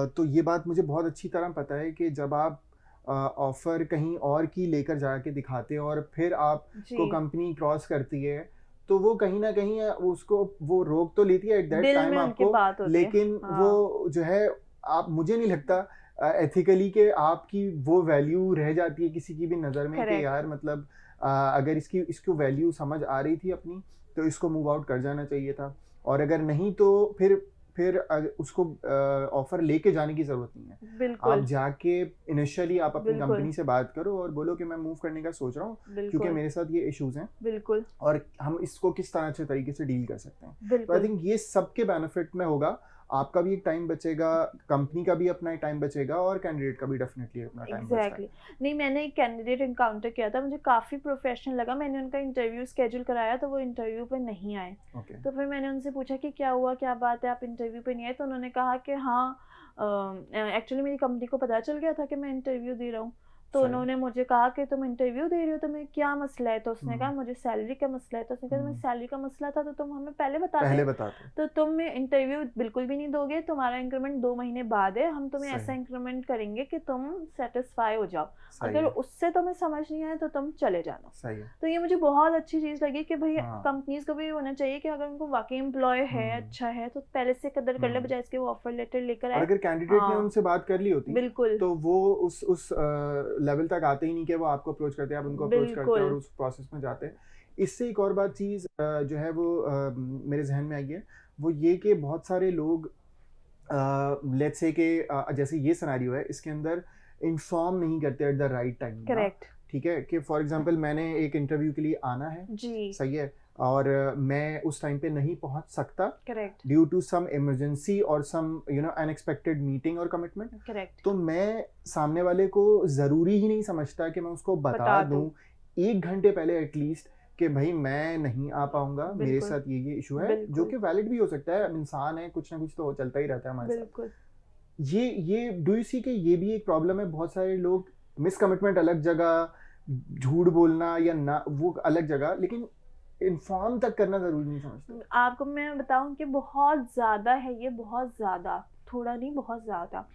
तो ये बात मुझे बहुत अच्छी तरह पता है कि जब आप ऑफर कहीं और की लेकर जाके दिखाते हो और फिर आपको कंपनी क्रॉस करती है, तो वो कहीं ना कहीं उसको वो रोक तो लेती है एट दैट टाइम आपको, लेकिन वो जो है आप, मुझे नहीं लगता एथिकली कि आपकी वो वैल्यू रह जाती है किसी की भी नज़र में कि यार मतलब अगर इसको वैल्यू समझ आ रही थी अपनी तो इसको मूव आउट कर जाना चाहिए था, और अगर नहीं तो फिर उसको ऑफर लेके जाने की जरूरत नहीं है। आप जाके इनिशियली आप अपनी कंपनी से बात करो और बोलो कि मैं मूव करने का सोच रहा हूँ क्योंकि मेरे साथ ये इश्यूज हैं, और हम इसको किस तरह अच्छे तरीके से डील कर सकते हैं। तो आई थिंक ये सबके बेनिफिट में होगा, आपका भी एक टाइम बचेगा, कंपनी का भी अपना टाइम बचेगा, और कैंडिडेट का भी डेफिनेटली अपना टाइम बचेगा। नहीं, मैंने एक कैंडिडेट इनकाउंटर किया था, मुझे काफ़ी प्रोफेशनल लगा। मैंने उनका इंटरव्यू स्केड्यूल कराया तो वो इंटरव्यू पे नहीं आए। तो फिर मैंने उनसे पूछा कि क्या हुआ, क्या बात है, आप इंटरव्यू पे नहीं आए? तो उन्होंने कहा कि हाँ एक्चुअली मेरी कंपनी को पता चल गया था कि मैं इंटरव्यू दे रहा हूँ, तो सही। उन्होंने मुझे कहा कि तुम इंटरव्यू दे रही हो, तुम्हें क्या मसला है? तो उसने कहा मुझे सैलरी का मसला है। तो उसने कहा तुम्हें सैलरी का मसला था तो तुम हमें पहले पहले बताते। बताते। तो तुम इंटरव्यू बिल्कुल भी नहीं दोगे, तुम्हारा इंक्रीमेंट 2 महीने बाद है, हम तुम्हें ऐसा सही इंक्रीमेंट करेंगे कि तुम सेटिस्फाई हो जाओ, सही अगर है, उससे तुम्हें समझ नहीं आए तो तुम चले जाना। सही है। तो ये मुझे बहुत अच्छी चीज़ लगी कि भाई हाँ। कंपनीज को भी होना चाहिए कि अगर उनको वाकई एम्प्लॉय है अच्छा है तो पहले से कदर कर ले, बजाय इसके वो ऑफर लेटर लेकर और आए। अगर कैंडिडेट ने हाँ उनसे बात कर ली होती बिल्कुल तो वो उस लेवल तक आते ही नहीं कि वो आपको अप्रोच करते, आप उनको अप्रोच करते और बिल्कुल उस प्रोसेस में जाते। इससे एक और बात चीज़ जो है वो मेरे जहन में आई है, वो ये कि बहुत सारे लोग लेट्स से कि जैसे ये सिनेरियो है, इसके अंदर इन्फॉर्म नहीं करते एट द राइट टाइम ना। करेक्ट ठीक है कि फॉर एग्जांपल मैंने एक इंटरव्यू के लिए आना है, जी सही है, और मैं उस टाइम पे नहीं पहुंच सकता correct due to some emergency और सम अनएक्सपेक्टेड मीटिंग और कमिटमेंट, करेक्ट तो मैं सामने वाले को ज़रूरी ही नहीं समझता कि मैं उसको बता बता दूं दूं 1 घंटे पहले एटलीस्ट कि भाई मैं नहीं आ पाऊंगा, मेरे बिल्कुल साथ ये इशू है, जो बिल्कुल कि वैलिड भी हो सकता है, हम इंसान है, कुछ ना कुछ तो चलता ही रहता है हमारे साथ। बिल्कुल ये डू यू सी कि ये भी एक प्रॉब्लम है, बहुत सारे लोग मिस कमिटमेंट अलग जगह, झूठ बोलना या ना वो अलग जगह, लेकिन इन्फॉर्म तक करना जरूरी नहीं समझते। आपको मैं बताऊं कि बहुत ज़्यादा है ये, बहुत ज़्यादा, थोड़ा नहीं बहुत ज़्यादा।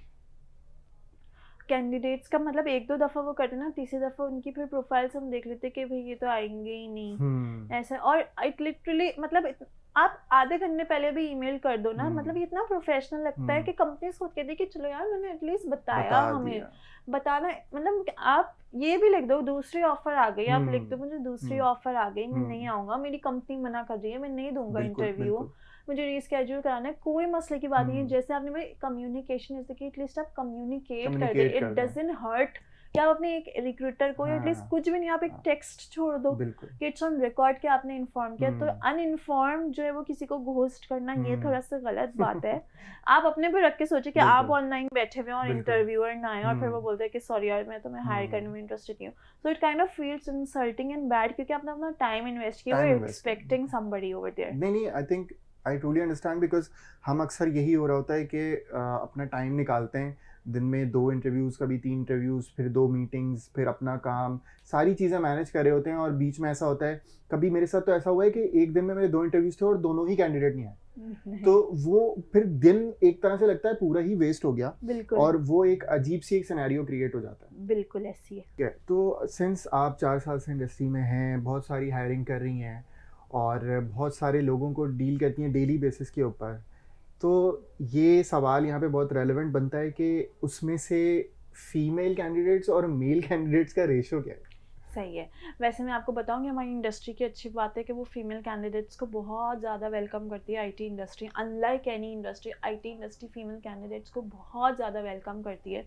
कैंडिडेट्स का मतलब एक दो दफ़ा वो करते ना, तीसरी दफ़ा उनकी फिर प्रोफाइल्स हम देख लेते कि भाई ये तो आएंगे ही नहीं ऐसा। और इट लिटरली मतलब आप आधे घंटे पहले भी ईमेल कर दो ना, मतलब ये इतना प्रोफेशनल लगता है कि कंपनी खुद कहती है कि चलो यार मैंने एटलीस्ट बताया बता हमें दिया। बताना। मतलब आप ये भी लिख दो दूसरी ऑफर आ गई, आप लिख दो मुझे दूसरी ऑफर आ गई, मैं नहीं आऊंगा, मेरी कंपनी मना कर रही है, मैं नहीं दूंगा बिल्कुल इंटरव्यू, बिल्कुल। मुझे रीस्केड्यूल कराना है, कोई मसले की बात नहीं है। जैसे आपने भाई कम्युनिकेशन जैसे कि एटलीस्ट आप कम्युनिकेट कर दे, कम्युनिकेट इट कर दो। डजंट हर्ट कि आप अपने एक रिक्रूटर को एटलीस्ट हाँ कुछ भी नहीं, आप एक हाँ, टेक्स्ट छोड़ दो बिल्कुल। कि इट्स ऑन रिकॉर्ड कि आपने इन्फॉर्म किया। तो अनइन्फॉर्म जो है वो किसी को घोस्ट करना ये थोड़ा सा गलत बात है। आप अपने पे रख के सोचे कि आप बिल्कुल ऑनलाइन बैठे हुए हैं और बिल्कुल। इंटरव्यूअर ना आए और फिर वो बोलते हैं कि सॉरी यार मैं तुम्हें हायर करने में इंटरेस्टेड नहीं हूँ, so it kind of feels insulting and bad क्योंकि आपने अपना टाइम इन्वेस्ट किया, टाइम वो इन्वेस्ट कर एक्सपेक्टिंग समबडी ओवर देयर। नहीं नहीं, I think I truly understand, because हम अक्सर यही हो रहा होता है कि अपना टाइम निकालते हैं दिन में 2 इंटरव्यूज़, कभी 3 इंटरव्यूज़, फिर 2 मीटिंग्स, फिर अपना काम, सारी चीज़ें मैनेज कर रहे होते हैं, और बीच में ऐसा होता है, कभी मेरे साथ तो ऐसा हुआ है कि एक दिन में मेरे 2 इंटरव्यूज़ थे और दोनों ही कैंडिडेट नहीं आए, तो वो फिर दिन एक तरह से लगता है पूरा ही वेस्ट हो गया, बिल्कुल और वो एक अजीब सी एक सिनेरियो क्रिएट हो जाता है। बिल्कुल ऐसी है। ठीक है, तो सिंस आप 4 साल से इंडस्ट्री में हैं, बहुत सारी हायरिंग कर रही हैं और बहुत सारे लोगों को डील करती हैं डेली बेसिस के ऊपर, तो ये सवाल यहाँ पे बहुत रेलेवेंट बनता है कि उसमें से फीमेल कैंडिडेट्स और मेल कैंडिडेट्स का रेशो क्या है? सही है। वैसे मैं आपको बताऊँ कि हमारी इंडस्ट्री की अच्छी बात है कि वो फीमेल कैंडिडेट्स को बहुत ज़्यादा वेलकम करती है। IT industry unlike any industry, IT industry female candidates को बहुत ज़्यादा वेलकम करती है।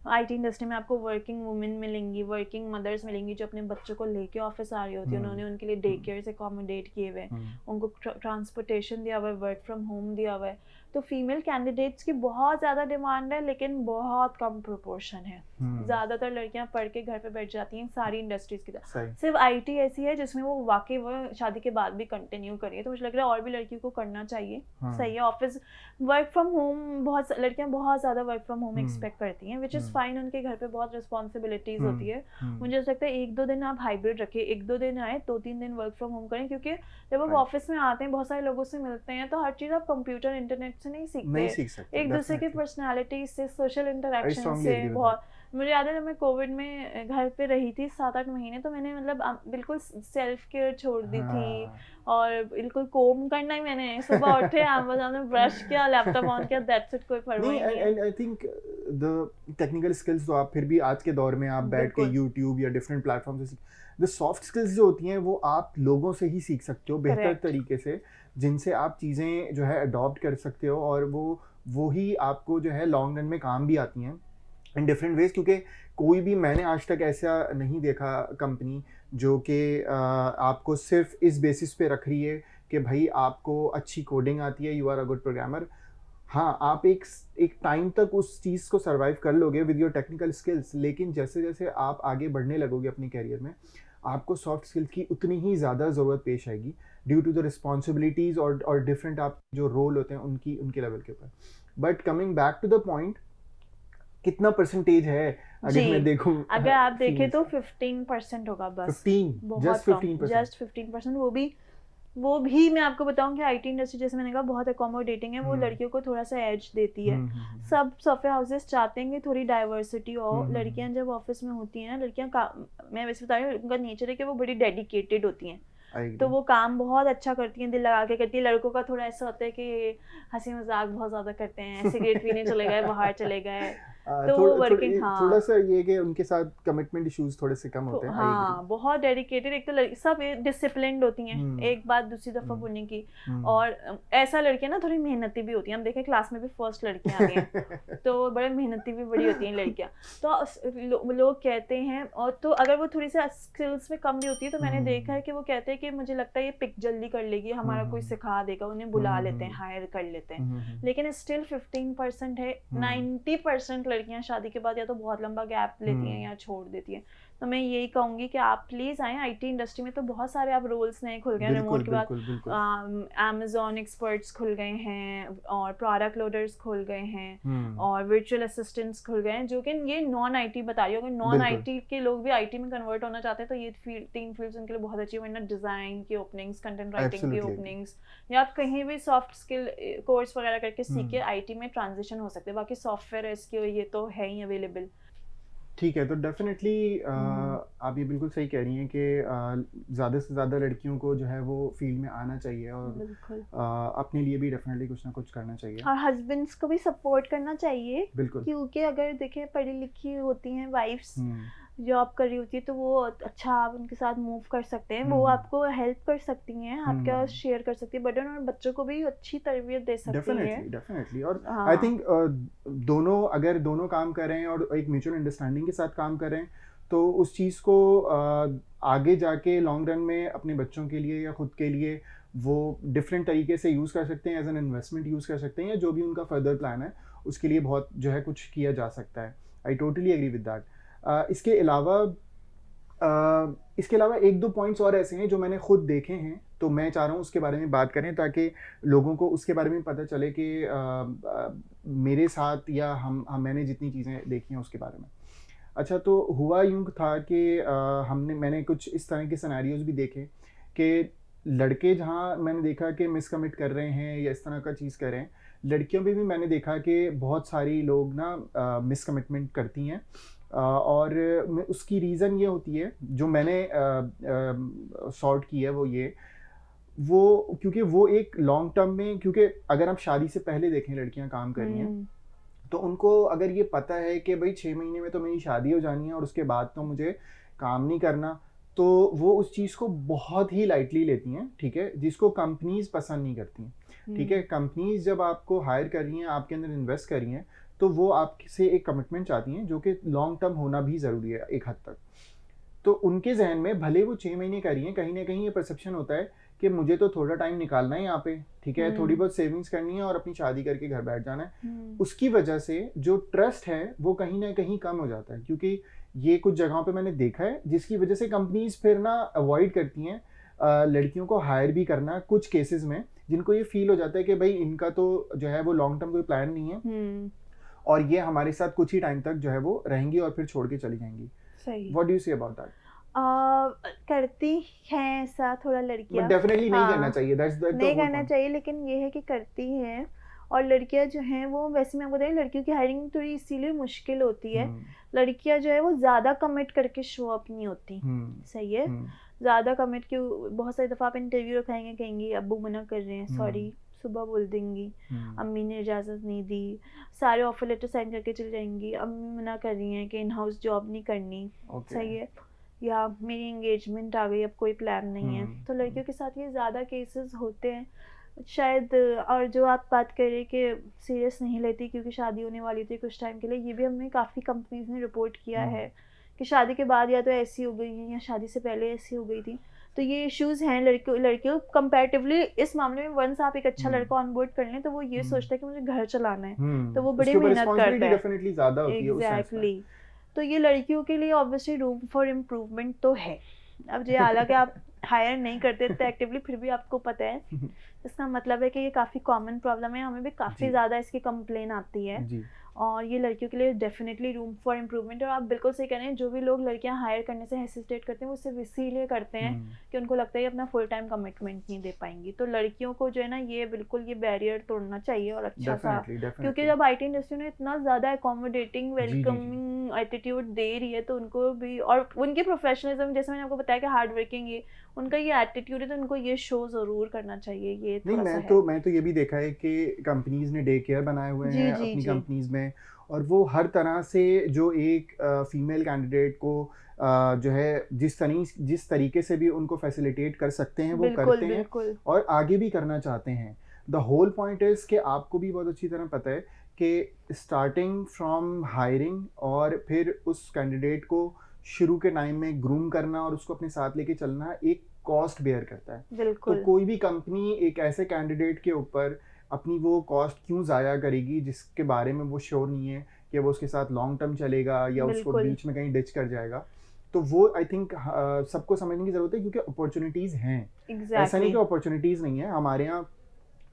आईटी इंडस्ट्री में आपको वर्किंग वुमेन मिलेंगी, वर्किंग मदर्स मिलेंगी जो अपने बच्चों को लेके ऑफिस आ रही होती है, उन्होंने उनके लिए डे केयर से अकोमोडेट किए हुए हैं, उनको ट्रांसपोर्टेशन दिया हुआ है, वर्क फ्रॉम होम दिया हुआ है। तो फीमेल कैंडिडेट्स की बहुत ज़्यादा डिमांड है, लेकिन बहुत कम प्रोपोर्शन है। ज़्यादातर लड़कियां पढ़ के घर पे बैठ जाती हैं सारी इंडस्ट्रीज की तरह। सिर्फ आईटी ऐसी है जिसमें वो वाकई वो शादी के बाद भी कंटिन्यू करिए, तो मुझे लग रहा है और भी लड़कियों को करना चाहिए। सही है। ऑफिस वर्क फ्रॉम होम, बहुत लड़कियां बहुत ज़्यादा वर्क फ्रॉम होम एक्सपेक्ट करती हैं, विच इज़ फाइन, उनके घर पे बहुत रिस्पॉन्सिबिलिटीज़ होती है। मुझे ऐसा लगता है 1-2 दिन आप हाइब्रिड रखिए, 1-2 दिन आए, 2-3 दिन वर्क फ्रॉम होम करें, क्योंकि जब आप ऑफिस में आते हैं बहुत सारे लोगों से मिलते हैं, तो हर चीज़ आप कंप्यूटर इंटरनेट से नहीं सीख सकते, एक दूसरे की पर्सनालिटी से, सोशल इंटरेक्शन से। बहुत मुझे याद है जब मैं कोविड में घर पे रही थी 7-8 महीने, तो मैंने मतलब बिल्कुल सेल्फ केयर छोड़ दी थी, और बिल्कुल कोम करना ही, मैंने सुबह उठे अमेज़न में ब्रश किया, लैपटॉप ऑन किया, दैट्स इट, कोई परवाह नहीं है। And I think the technical skills तो आप फिर भी आज के दौर में आप बैठ के यूट्यूब या डिफरेंट प्लेटफॉर्म से द सॉफ्ट स्किल्स जो होती हैं वो आप लोगों से ही सीख सकते हो बेहतर तरीके से, जिनसे आप चीज़ें जो है अडॉप्ट कर सकते हो, और वो ही आपको जो है लॉन्ग रन में काम भी आती हैं इन डिफरेंट वेज, क्योंकि कोई भी मैंने आज तक ऐसा नहीं देखा कंपनी जो कि आपको सिर्फ इस बेसिस पे रख रही है कि भाई आपको अच्छी कोडिंग आती है, you are a good programmer. हाँ, आप एक टाइम तक उस चीज़ को सर्वाइव कर लोगे विद योर टेक्निकल स्किल्स, लेकिन जैसे जैसे आप आगे बढ़ने लगोगे अपनी कैरियर में, आपको सॉफ्ट स्किल्स की उतनी ही ज़्यादा ज़रूरत पेश आएगी ड्यू टू द रिस्पॉन्सिबिलिटीज़ और डिफरेंट आप जो रोल होते हैं उनके लेवल के ऊपर। But coming back to the point, कितना परसेंटेज है अगर जी, मैं देखूं? अगर आप देखें तो females 15% होगा बस। 15, बहुत जस्ट कम, 15%? जस्ट 15%। वो भी मैं आपको बताऊं कि आईटी इंडस्ट्री, जैसे मैंने कहा, बहुत अकोमोडेटिंग है। वो लड़कियों को थोड़ा सा एज देती है। सब सॉफ्टवेयर हाउसेस चाहते हैं कि थोड़ी डाइवर्सिटी हो। लड़कियां जब ऑफिस में होती हैं ना, लड़कियां का, मैं वैसे बता रही हूँ, उनका नेचर है कि वो बड़ी डेडिकेटेड होती हैं, तो वो काम बहुत अच्छा करती हैं, दिल लगा के करती है। लड़कों का थोड़ा ऐसा होता है कि हंसी मजाक बहुत ज्यादा करते हैं, सिगरेट पीने चले गए, बाहर चले गए, तो वो वर्किंग, थोड़ा हाँ, सा ये कि उनके साथ कमिटमेंट इश्यूज थोड़े से कम होते हैं। I agree. हाँ, बहुत डेडिकेटेड। एक तो सब डिसिप्लिन्ड होती हैं, एक बात दूसरी दफा बोलने की। और ऐसा लड़कियां ना थोड़ी मेहनती भी होती हैं। हम देखें क्लास में भी फर्स्ट लड़कियां आ गई हैं, तो बड़े मेहनती भी बड़ी होती हैं लड़कियां। तो लोग कहते हैं, और तो अगर वो थोड़ी सी स्किल्स में कम भी होती है, तो मैंने देखा है कि वो कहते हैं कि मुझे लगता है ये पिक जल्दी कर लेगी, हमारा कोई सिखा देगा, उन्हें बुला लेते हैं, हायर कर लेते हैं। लेकिन स्टिल 15% है। 90% लड़कियां शादी के बाद या तो बहुत लंबा गैप लेती हैं या छोड़ देती हैं। तो मैं यही कहूंगी कि आप प्लीज आएं। आईटी इंडस्ट्री में तो बहुत सारे अब रोल्स नए खुल गए हैं। रिमोट के बाद अमेजोन एक्सपर्ट्स खुल गए हैं, और प्रोडक्ट लोडर्स खुल गए हैं, और वर्चुअल असिस्टेंट्स खुल गए हैं, जो कि ये नॉन आईटी बता रही हूँ। अगर नॉन आईटी के लोग भी आईटी में कन्वर्ट होना चाहते हैं तो ये तीन फील्ड्स उनके लिए बहुत अच्छी है। वरना डिजाइन की ओपनिंग्स, कंटेंट राइटिंग की ओपनिंग्स, या आप कहीं भी सॉफ्ट स्किल कोर्स वगैरह करके सीख के आईटी में ट्रांजिशन हो सकते हैं। बाकी सॉफ्टवेयर इसके ये तो है ही अवेलेबल। ठीक है, तो डेफिनेटली आप ये बिल्कुल सही कह रही हैं कि ज़्यादा से ज़्यादा लड़कियों को जो है वो फील्ड में आना चाहिए, और अपने लिए भी डेफिनेटली कुछ ना कुछ करना चाहिए, और हस्बैंड्स को भी सपोर्ट करना चाहिए। बिल्कुल। क्योंकि अगर देखें, पढ़ी लिखी होती हैं वाइफ्स, जॉब कर रही होती है, तो वो अच्छा, आप उनके साथ मूव कर सकते हैं, वो आपको हेल्प कर सकती हैं, आपका शेयर कर सकती है बर्डन, और बच्चों को भी अच्छी तरबियत दे सकती है। डेफिनेटली। और आई थिंक अगर दोनों काम कर रहे हैं और एक म्यूचुअल अंडरस्टैंडिंग के साथ काम कर रहे हैं, तो उस चीज़ को आगे जाके लॉन्ग रन में अपने बच्चों के लिए या खुद के लिए वो डिफरेंट तरीके से यूज़ कर सकते हैं, एज एन इन्वेस्टमेंट यूज़ कर सकते हैं, या जो भी उनका फर्दर प्लान है उसके लिए बहुत जो है कुछ किया जा सकता है। I totally agree with that. इसके अलावा एक दो पॉइंट्स और ऐसे हैं जो मैंने खुद देखे हैं, तो मैं चाह रहा हूँ उसके बारे में बात करें, ताकि लोगों को उसके बारे में पता चले कि मेरे साथ या मैंने जितनी चीज़ें देखी हैं उसके बारे में। अच्छा, तो हुआ यूँ था कि मैंने कुछ इस तरह के सिनेरियोज भी देखे कि लड़के जहाँ मैंने देखा कि मिसकमिट कर रहे हैं या इस तरह का चीज़ कर रहे हैं, लड़कियों में भी मैंने देखा कि बहुत सारी लोग ना मिसकमिटमेंट करती हैं, और उसकी रीज़न ये होती है, जो मैंने सॉर्ट की है वो क्योंकि वो एक लॉन्ग टर्म में, क्योंकि अगर आप शादी से पहले देखें लड़कियां काम कर रही हैं, तो उनको अगर ये पता है कि भाई 6 महीने में तो मेरी शादी हो जानी है और उसके बाद तो मुझे काम नहीं करना, तो वो उस चीज़ को बहुत ही लाइटली लेती हैं, ठीक है, जिसको कंपनीज पसंद नहीं करती, ठीक है। कंपनीज जब आपको हायर कर रही हैं, आपके अंदर इन्वेस्ट कर रही हैं, तो वो आपसे एक कमिटमेंट चाहती हैं, जो कि लॉन्ग टर्म होना भी ज़रूरी है एक हद तक। तो उनके जहन में भले वो 6 महीने कर रही हैं, कहीं ना कहीं ये परसेप्शन होता है कि मुझे तो थोड़ा टाइम निकालना है यहाँ पे, ठीक है, थोड़ी बहुत सेविंग्स करनी है और अपनी शादी करके घर बैठ जाना है। उसकी वजह से जो ट्रस्ट है वो कहीं ना कहीं कम हो जाता है, क्योंकि ये कुछ जगहों पे मैंने देखा है, जिसकी वजह से कंपनीज फिर ना अवॉइड करती हैं लड़कियों को हायर भी करना कुछ केसेस में, जिनको ये फील हो जाता है कि भाई इनका तो जो है वो लॉन्ग टर्म कोई प्लान नहीं है, और ये हमारे साथ कुछ ही टाइम तक जो है वो रहेंगी और फिर छोड़ के चली जाएंगी। What do you say about that? करती हैं ऐसा थोड़ा लड़कियां, डेफिनेटली नहीं करना चाहिए, नहीं करना चाहिए, लेकिन ये है कि करती हैं। और लड़कियां जो हैं वो, वैसे मैं बताऊँ, लड़कियों की हायरिंग थोड़ी इसीलिए मुश्किल होती है। लड़कियां जो है वो ज़्यादा कमिट करके शो अप नहीं होती, सही है, ज़्यादा कमिट क्यों, बहुत सारी दफ़ा आप इंटरव्यू रखाएंगे, कहेंगी अब्बू मना कर रहे हैं, सॉरी, सुबह बोल देंगी, अम्मी ने इजाज़त नहीं दी, सारे ऑफर लेटर साइन करके चली जाएंगी, अम्मी मना कर रही हैं कि इन हाउस जॉब नहीं करनी, सही है, या मेरी एंगेजमेंट आ गई, अब कोई प्लान नहीं है। तो लड़कियों के साथ ये ज़्यादा केसेस होते हैं शायद। और जो आप बात कर रहे कि सीरियस नहीं लेती क्योंकि शादी होने वाली थी कुछ टाइम के लिए, ये भी हमें काफ़ी कंपनीज ने रिपोर्ट किया है कि शादी के बाद या तो ऐसी हो गई हैं या शादी से पहले ऐसी हो गई थी। तो ये इश्यूज हैं लड़कियों कंपैरेटिवली इस मामले में। वंस आप एक अच्छा लड़का ऑनबोर्ड कर लें तो वो ये सोचता है कि मुझे घर चलाना है, तो वो बड़ी मेहनत करता है, डेफिनेटली ज़्यादा होती है उस सेंस में। एग्जैक्टली। तो ये लड़कियों के लिए ऑब्वियसली रूम फॉर इम्प्रूवमेंट तो है। अब जो हालांकि आप हायर नहीं करते तो एक्टिवली, फिर भी आपको पता है, इसका मतलब है कि ये काफ़ी कॉमन प्रॉब्लम है, हमें भी काफ़ी ज़्यादा इसकी कंप्लेन आती है। और ये लड़कियों के लिए डेफिनेटली रूम फॉर इम्प्रूवमेंट। और आप बिल्कुल सही कह रहे हैं, जो भी लोग लड़कियां हायर करने से हेसिटेट करते हैं वो सिर्फ इसीलिए करते हैं कि उनको लगता है कि अपना फुल टाइम कमिटमेंट नहीं दे पाएंगी। तो लड़कियों को जो है ना ये बिल्कुल ये बैरियर तोड़ना चाहिए और अच्छा सा, क्योंकि जब IT इंडस्ट्री ने इतना ज़्यादा अकोमोडेटिंग वेलकमिंग एटीट्यूड दे रही है तो उनको भी, और उनके प्रोफेशनलिज्म जैसे मैंने आपको बताया कि हार्ड वर्किंग ये उनका ये एटीट्यूड है, तो उनको ये शो ज़रूर करना चाहिए। ये नहीं, थोड़ा सा मैं तो ये भी देखा है कि कंपनीज ने डे केयर बनाए हुए जी हैं जी अपनी जी कंपनीज में, और वो हर तरह से जो एक फीमेल कैंडिडेट को जो है जिस तरीके से भी उनको फैसिलिटेट कर सकते हैं वो बिल्कुल करते हैं, बिल्कुल और आगे भी करना चाहते हैं। द होल पॉइंट इज़ कि आपको भी बहुत अच्छी तरह पता है कि स्टार्टिंग फ्रॉम हायरिंग और फिर उस कैंडिडेट को शुरू के टाइम में ग्रूम करना और उसको अपने साथ लेके चलना एक कॉस्ट बेयर करता है। तो बिल्कुल कोई भी कंपनी एक ऐसे कैंडिडेट के ऊपर अपनी वो कॉस्ट क्यों ज़ाया करेगी जिसके बारे में वो श्योर नहीं है कि वो उसके साथ लॉन्ग टर्म चलेगा या उसको बिल्कुल बीच में कहीं डिच कर जाएगा। तो वो आई थिंक सबको समझने की ज़रूरत है, क्योंकि अपॉर्चुनिटीज़ हैं। ऐसा नहीं एग्जैक्टली कि अपॉर्चुनिटीज़ नहीं है हमारे यहाँ।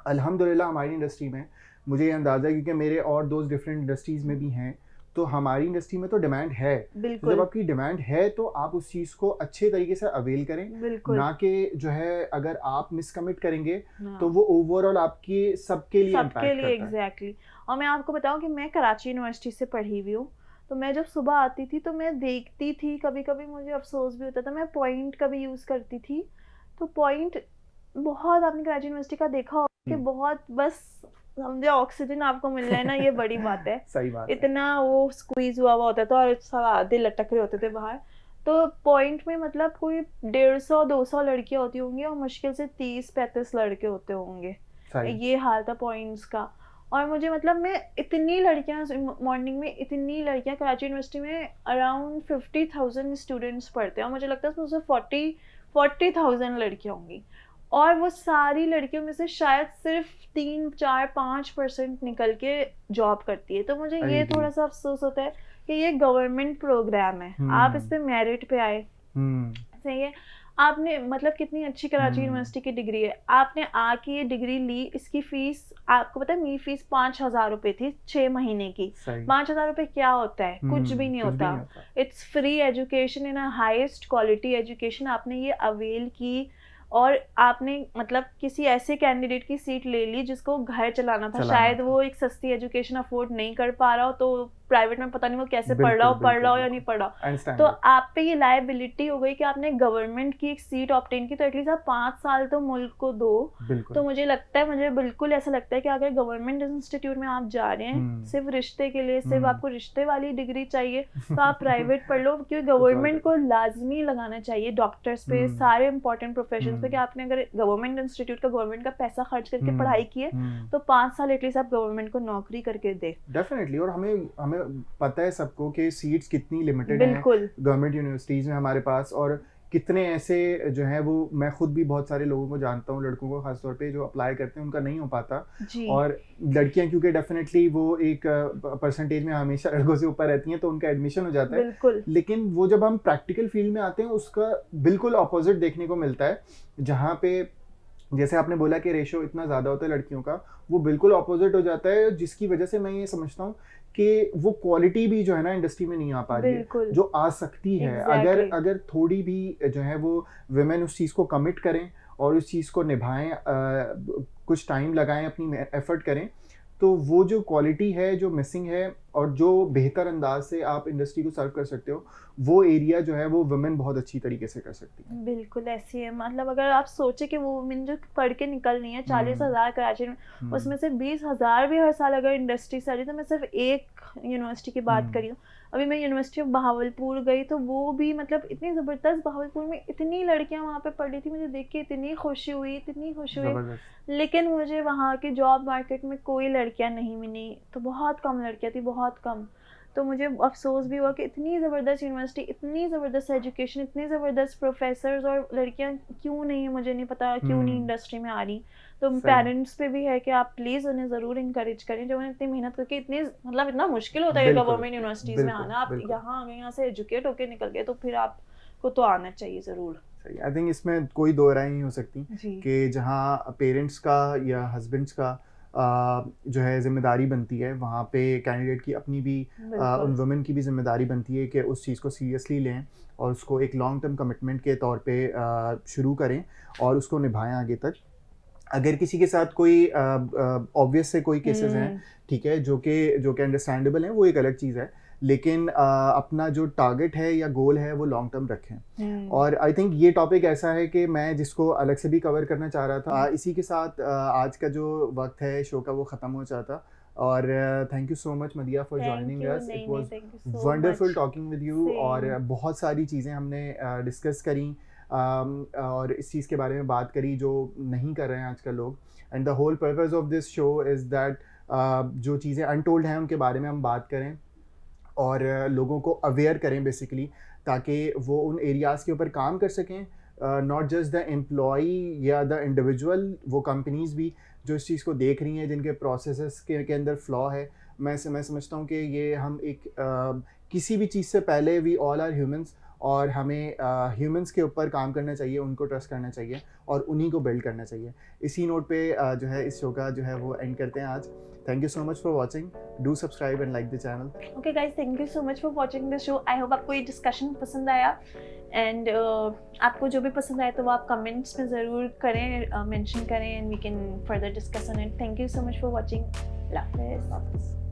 अल्हम्दुलिल्लाह हमारी इंडस्ट्री में मुझे ये अंदाज़ा है, क्योंकि मेरे और दोस्त डिफरेंट इंडस्ट्रीज़ में भी हैं, तो हमारी इंडस्ट्री में तो डिमांड है। तो जब बिल्कुल आपकी डिमांड है तो आप उस चीज़ को अच्छे तरीके से अवेल करें, बिल्कुल ना कि जो है अगर आप मिसकमिट करेंगे हाँ। तो वो ओवरऑल आपके सबके लिए सबके इम्पैक्ट लिए करता है। एग्जैक्टली। और मैं आपको बताऊं कि मैं कराची यूनिवर्सिटी से पढ़ी हुई हूँ, तो मैं जब सुबह आती थी तो मैं देखती थी, कभी कभी मुझे अफसोस भी होता था, मैं पॉइंट कभी यूज़ करती थी तो पॉइंट बहुत, आपने कराची यूनिवर्सिटी का देखा होगा कि बहुत बस समझे ऑक्सीजन आपको मिल रहा है ना, ये बड़ी बात है। सही बात है। इतना वो स्क्वीज हुआ हुआ होता था और सब आधे लटक रहे होते थे बाहर। तो पॉइंट में मतलब कोई 150-200 लड़कियां होती होंगी और मुश्किल से 30-35 लड़के होते होंगे। सही। ये हाल था पॉइंट्स का। और मुझे मतलब मैं इतनी लड़कियां मॉर्निंग में, इतनी लड़कियां कराची यूनिवर्सिटी में अराउंड 50,000 स्टूडेंट्स पढ़ते हैं और मुझे लगता है उसमें 40,000 लड़कियां होंगी, और वो सारी लड़कियों में से शायद सिर्फ 3-4-5% निकल के जॉब करती है। तो मुझे I ये agree. थोड़ा सा अफसोस होता है कि ये गवर्नमेंट प्रोग्राम है, आप इस पे मेरिट पे आए, सही है, आपने मतलब कितनी अच्छी कराची यूनिवर्सिटी की डिग्री है, आपने आके ये डिग्री ली, इसकी फीस आपको पता है, मेरी फीस 5,000 रुपये थी 6 महीने की। 5,000 रुपये क्या होता है? कुछ भी नहीं होता। It's free education in a highest quality education. आपने ये अवेल की और आपने मतलब किसी ऐसे कैंडिडेट की सीट ले ली जिसको घर चलाना था, शायद वो एक सस्ती एजुकेशन अफोर्ड नहीं कर पा रहा हो, तो प्राइवेट में पता नहीं वो कैसे पढ़ रहा हो या नहीं पढ़ रहा, तो आप पे ये लायबिलिटी हो गई कि आपने गवर्नमेंट की एक सीट ऑब्टेन की, तो एटलीस्ट आप 5 साल तो मुल्क को दो। तो मुझे लगता है, मुझे बिल्कुल ऐसा लगता है कि अगर गवर्नमेंट इंस्टीट्यूट में आप जा रहे हैं सिर्फ रिश्ते के लिए, सिर्फ आपको रिश्ते वाली डिग्री चाहिए, तो आप प्राइवेट पढ़ लो, क्योंकि गवर्नमेंट को लाजमी लगाना चाहिए डॉक्टर्स पे, सारे इंपॉर्टेंट प्रोफेशन पे, कि आपने अगर गवर्नमेंट इंस्टीट्यूट का गवर्नमेंट का पैसा खर्च करके पढ़ाई की है तो 5 साल एटलीस्ट आप गवर्नमेंट को नौकरी करके दे। डेफिनेटली। और हमें पता है सबको कि सीट्स कितनी लिमिटेड हैं बिल्कुल गवर्नमेंट यूनिवर्सिटीज़ में हमारे पास, और कितने ऐसे जो हैं वो, मैं खुद भी बहुत सारे लोगों को जानता हूँ, लड़कों को खासतौर पे, जो अप्लाई करते हैं उनका नहीं हो पाता जी। और लड़कियां क्योंकि डेफिनेटली वो एक परसेंटेज में हमेशा लड़कों से ऊपर रहती हैं तो उनका एडमिशन हो जाता है। बिल्कुल। लेकिन वो जब हम प्रैक्टिकल फील्ड में आते हैं उसका बिल्कुल अपोजिट देखने को मिलता है, जहाँ पे जैसे आपने बोला कि रेशो इतना ज़्यादा होता है लड़कियों का, वो बिल्कुल अपोजिट हो जाता है, जिसकी वजह से मैं ये समझता हूँ कि वो क्वालिटी भी जो है ना इंडस्ट्री में नहीं आ पा रही है जो आ सकती है। अगर थोड़ी भी जो है वो विमेन उस चीज़ को कमिट करें और उस चीज़ को निभाएं, कुछ टाइम लगाएं, अपनी एफर्ट करें, तो वो जो क्वालिटी है जो मिसिंग है और जो बेहतर अंदाज से आप इंडस्ट्री को सर्व कर सकते हो, वो एरिया जो है वो वुमेन बहुत अच्छी तरीके से कर सकती है। बिल्कुल ऐसी है। मतलब अगर आप सोचे कि वो वुमेन जो पढ़ के निकल रही है 40,000 कराची में, उसमें से 20,000 भी हर साल अगर इंडस्ट्री से आ रही, तो मैं सिर्फ एक यूनिवर्सिटी की बात करी हूँ। अभी मैं यूनिवर्सिटी ऑफ बहावलपुर गई तो वो भी मतलब इतनी ज़बरदस्त, बहावलपुर में इतनी लड़कियां वहाँ पे पढ़ रही थी, मुझे देख के इतनी खुशी हुई, लेकिन मुझे वहाँ के जॉब मार्केट में कोई लड़कियां नहीं मिली, तो बहुत कम लड़कियां थी, बहुत कम। तो मुझे अफसोस भी हुआ कि इतनी ज़बरदस्त यूनिवर्सिटी, इतनी ज़बरदस्त एजुकेशन, इतने ज़बरदस्त प्रोफेसर्स, और लड़कियां क्यों नहीं, मुझे नहीं पता क्यों नहीं इंडस्ट्री में आ रही। तो पेरेंट्स पे भी है कि आप प्लीज़ उन्हें ज़रूर इंकरेज करें, जो उन्हें इतनी मेहनत करके, इतनी मतलब इतना मुश्किल होता है गवर्नमेंट यूनिवर्सिटीज़ में आना, आप यहाँ आ गए, यहाँ से एजुकेट होकर निकल गए, तो फिर आपको तो आना चाहिए ज़रूर। सही। आई थिंक इसमें कोई दो राय नहीं हो सकती कि जहाँ पेरेंट्स का या हस्बैंड्स का जो है ज़िम्मेदारी बनती है, वहाँ पे कैंडिडेट की अपनी भी बिल्कुल। उन वुमेन की भी ज़िम्मेदारी बनती है कि उस चीज़ को सीरियसली लें और उसको एक लॉन्ग टर्म कमिटमेंट के तौर पे शुरू करें और उसको निभाएं आगे तक। अगर किसी के साथ कोई ऑब्वियस से कोई केसेस हैं, ठीक है, जो कि अंडरस्टैंडेबल हैं, वो एक अलग चीज़ है, लेकिन अपना जो टारगेट है या गोल है वो लॉन्ग टर्म रखें। और आई थिंक ये टॉपिक ऐसा है कि मैं जिसको अलग से भी कवर करना चाह रहा था। इसी के साथ आज का जो वक्त है शो का वो ख़त्म हो जाता। और thank you so much मदिया for joining us. It was thank you so wonderful much. Talking with you और सेम। बहुत सारी चीज़ें हमने डिस्कस करी और इस चीज़ के बारे में बात करी जो नहीं कर रहे हैं आजकल लोग। And the whole purpose of this show is that जो चीज़ें अनटोल्ड हैं उनके बारे में हम बात करें और लोगों को अवेयर करें बेसिकली, ताकि वो उन एरियाज़ के ऊपर काम कर सकें। नॉट जस्ट द एम्प्लॉई या द इंडिविजुअल, वो कंपनीज़ भी जो इस चीज़ को देख रही हैं जिनके प्रोसेसेस के अंदर फ्लॉ है। मैं समझता हूँ कि ये हम एक किसी भी चीज़ से पहले वी ऑल आर ह्यूमंस और हमें ह्यूमंस के ऊपर काम करना चाहिए, उनको ट्रस्ट करना चाहिए और उन्हीं को बिल्ड करना चाहिए। इसी नोट पे जो है इस शो का जो है वो एंड करते हैं आज। Thank you so much for watching. Do subscribe and like the channel. Okay guys, thank you so much for watching this show. I hope आपको ये डिस्कशन पसंद आया एंड आपको जो भी पसंद आया तो वो आप कमेंट्स में ज़रूर करें, मेंशन करें and we can further discuss on it. Thank you so much for watching. अल्लाह हाफिज़।